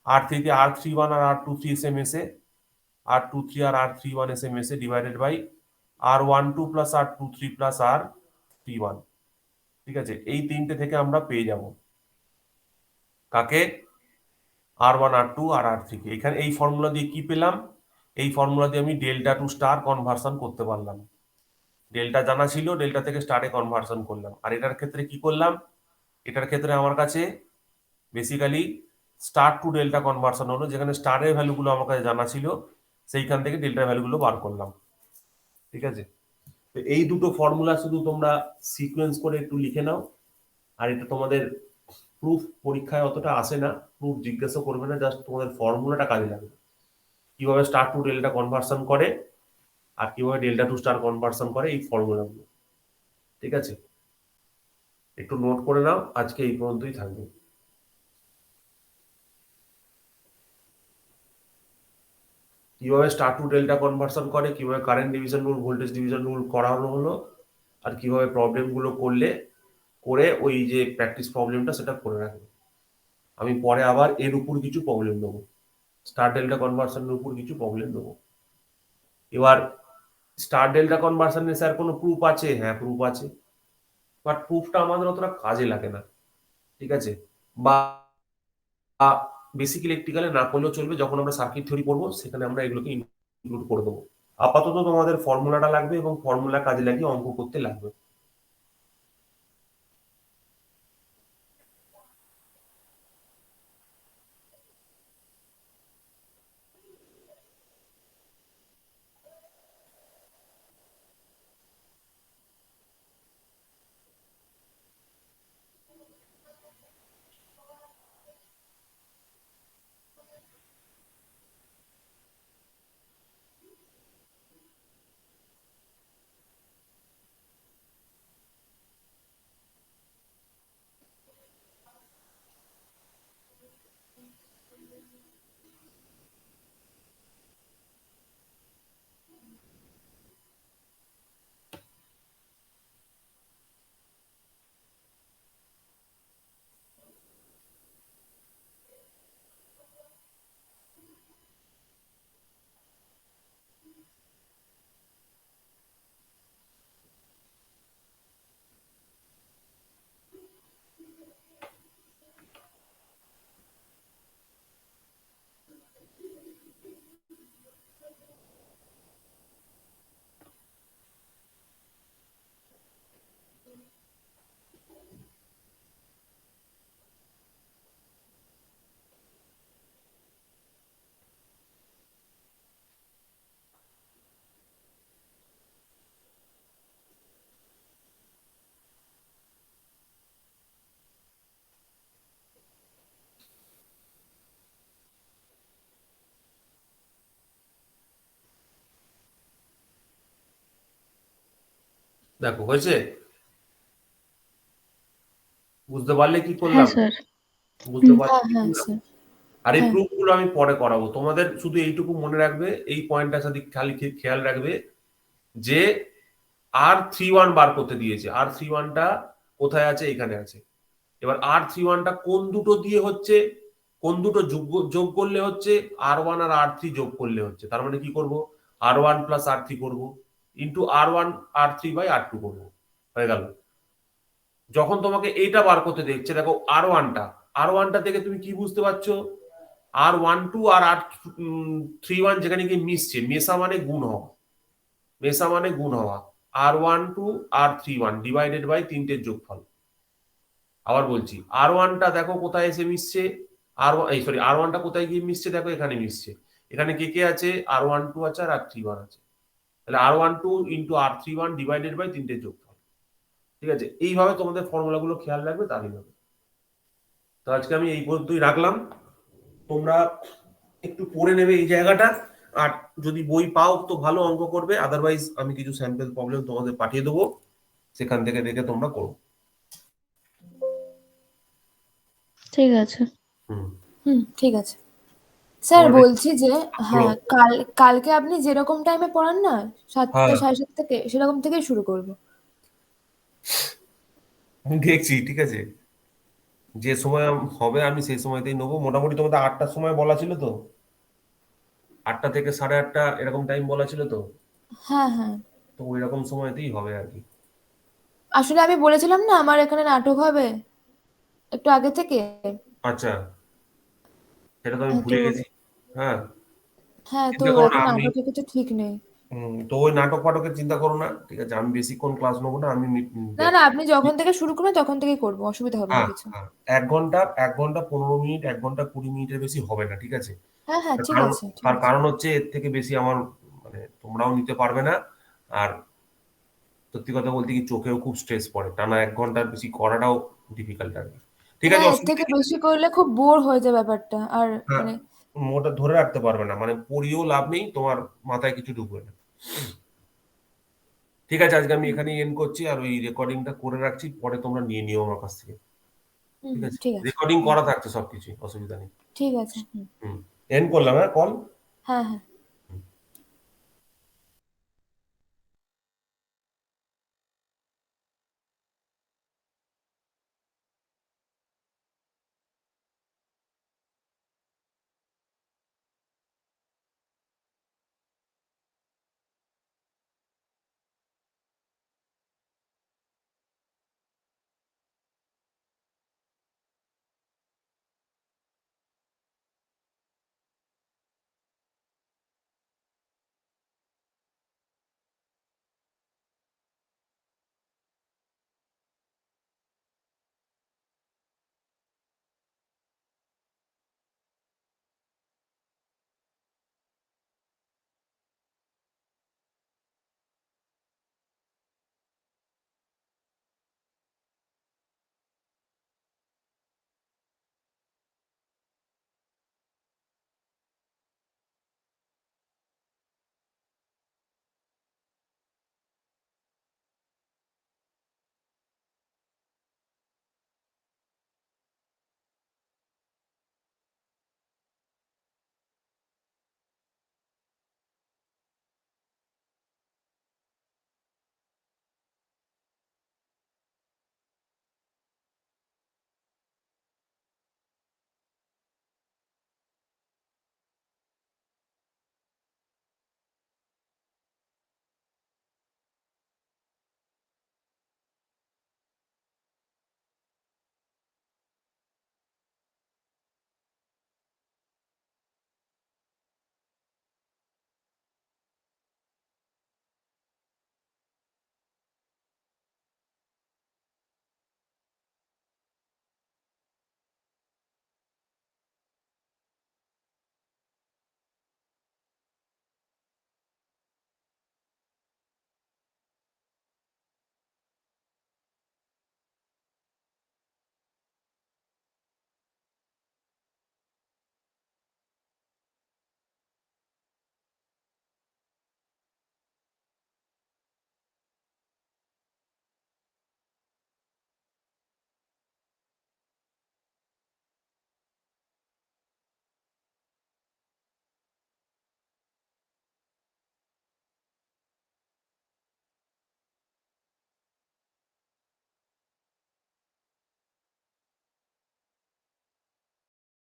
R3 তে R31 আর R23 এসে মেশে, R23 আর R31 এসে মেশে, divided by R12 plus R23 plus R31, ঠিক আছে। এই তিনটে থেকে আমরা পেয়ে যাব কাকে? R1 R2 আর R3 কে। এখানে এই ফর্মুলা দিয়ে কি পেলাম? এই ফর্মুলা দিয়ে আমি ডেল্টা টু স্টার কনভার্সন করতে পারলাম। ডেল্টা জানা ছিল, ডেল্টা থেকে স্টারে কনভার্সন করলাম। আর এটার ক্ষেত্রে কি করলাম? এটার ক্ষেত্রে আমার কাছে basically star to delta conversion হলো, যেখানে স্টারের ভ্যালুগুলো আমার কাছে জানা ছিল, সেইখান থেকে ডেল্টার ভ্যালুগুলো বার করলাম, ঠিক আছে। তো তো এই দুটো ফর্মুলা শুধু তোমরা সিকোয়েন্স করে একটু লিখে নাও। আর এটা তোমাদের প্রুফ পরীক্ষায় অতটা আসে না, প্রুফ জিজ্ঞাসা করবে না, জাস্ট তোমাদের ফর্মুলাটা কাজে লাগবে, কিভাবে স্টার টু ডেল্টা কনভার্সন করে আর কিভাবে ডেল্টা টু স্টার কনভার্সন করে, এই ফর্মুলাগুলো। ঠিক আছে, একটু নোট করে নাও, আজকে এই পর্যন্তই থাকবে। কিভাবে স্টার টু ডেল্টা কনভার্সন করে, কিভাবে current division rule, voltage division rule করানো হলো, আর কিভাবে প্রবলেমগুলো করে ওই যে প্র্যাকটিস প্রবলেমটা সেটা করে রাখবে। আমি পরে আবার এর উপর কিছু প্রবলেম দেবো, স্টার ডেল্টা কনভার্সনের উপর কিছু প্রবলেম দেবো। এবার স্টার ডেল্টা কনভার্সনে স্যার কোনো প্রুফ আছে? হ্যাঁ, প্রুফ আছে, বাট প্রুফটা আমাদের অতটা কাজে লাগে না। ঠিক আছে, বা বেসিক ইলেকট্রিক্যালে না করলেও চলবে, যখন আমরা সার্কিট থিওরি পড়বো সেখানে আমরা এগুলোকে ইনক্লুড করে দেবো। আপাতত তোমাদের ফর্মুলাটা লাগবে এবং ফর্মুলা কাজে লাগিয়ে অঙ্ক করতে লাগবে। দেখো হয়েছে, বুঝতে পারলে কি হ্যাঁ করলাম? স্যার। বুঝতে পারলে হ্যাঁ কি হ্যাঁ করলাম? স্যার। আর এই হ্যাঁ প্রুফ গুলো আমি পরে করাবো তোমাদের, শুধু এইটুকু মনে রাখবে, এই পয়েন্টটার সাথে খালি খেয়াল রাখবে যে R31 বার করতে দিয়েছে, R31টা কোথায় আছে? এখানে আছে। এবার R31টা কোন দুটো দিয়ে হচ্ছে, কোন দুটো যোগ করলে হচ্ছে? R1 আর R3 যোগ করলে হচ্ছে। তার মানে কি করব? R1 প্লাস R3 করবো, into R1 R3 by R2 করবো, হয়ে গেল। যখন তোমাকে এইটা বার করতে দেখছে, দেখো আর ওয়ানটা থেকে তুমি কি বুঝতে পারছো? R12 আর R31 যেখানে গিয়ে মিশছে, মেশা মানে গুণ হওয়া, মেশা মানে গুণ হওয়া। R12 R31 ডিভাইডেড বাই তিনটের যোগফল। আবার বলছি, আর ওয়ানটা দেখো কোথায় এসে মিশছে, আর ওয়ানটা কোথায় গিয়ে মিশছে? দেখো এখানে মিশছে। এখানে কে কে আছে? R12 আছে আর R31 আছে। তাহলে R12 into R31 divided by তিনটের যোগফল। ঠিক আছে, এইভাবে তোমাদের ফর্মুলা গুলো খেয়াল রাখবে, তাহলেই হবে। তো আজকে আমি এই পর্যন্তই রাখলাম, তোমরা একটু পড়ে নেবে এই জায়গাটা। আর যদি বই পাও তো ভালো, অঙ্ক করবে, আদারওয়াইজ আমি কিছু স্যাম্পল প্রবলেম তোমাদের পাঠিয়ে দেবো, সেখান থেকে দেখে তোমরা করো। ঠিক আছে। হুম। ঠিক আছে স্যার, তোমার বলছি যে বলো। হ্যাঁ, কালকে আপনি যেরকম টাইমে পড়ান না, 7টা হ্যাঁ, 7:30 থেকে, সেরকম থেকেই শুরু করব। আমি দেখছি, ঠিক আছে, যে সময় হবে আমি সেই সময়তেই নেবো। মোটামুটি তোমাদের 8টার সময় বলা ছিল তো, 8টা থেকে 8:30 এরকম টাইম বলা ছিল তো, হ্যাঁ হ্যাঁ, তো ওই রকম সময়তেই হবে আর কি। আসলে আমি বলেছিলাম না আমার এখানে নাটক হবে একটু আগে থেকে। আচ্ছা, সেটা তো আমি হ্যাঁ, তো ভুলে গেছি। হ্যাঁ, হ্যাঁ, তো চিন্তা করো না এখন আমি, নাটকের কিছু ঠিক নেই। তো ওই নাটক ফাটকের চিন্তা করো না, ঠিক আছে, আমি বেশিক্ষণ ক্লাস নেবো না, আমি না না, আপনি যখন থেকে শুরু করবেন তখন থেকেই করবো, অসুবিধা হবে না হ্যাঁ কিছু। হ্যাঁ, 1 ঘন্টা 15 মিনিট, 1 ঘন্টা 20 মিনিটের বেশি হবে না, ঠিক আছে। হ্যাঁ হ্যাঁ, তার ঠিক কারণ, আছে ঠিক তার আছে। কারণ হচ্ছে এর থেকে বেশি আমার, মানে তোমরাও নিতে পারবে না। আর সত্যি কথা বলতে কি চোখেও খুব স্ট্রেস পড়ে, টানা 1 ঘন্টার বেশি করাটাও ডিফিকাল্ট আর কি। ঠিক না আছে, এর অসুবিধা থেকে নেই। বেশি করলে খুব বোর হয়ে যায় ব্যাপারটা আর হ্যাঁ, মানে ওটা ধরে রাখতে পারবে না, মানে পড়িয়েও লাভ নেই, তোমার মাথায় কিছু ঢুকবে না। ঠিক আছে, আজকে আমি এখানেই এন্ড করছি, আর ওই রেকর্ডিংটা করে রাখছি, পরে তোমরা নিয়ে নিও আমার কাছ থেকে। ঠিক আছে, ঠিক আছে রেকর্ডিং করা থাকছে সবকিছু, অসুবিধা নেই। ঠিক আছে হুম, এন্ড করলাম, হ্যাঁ, কল। হ্যাঁ হ্যাঁ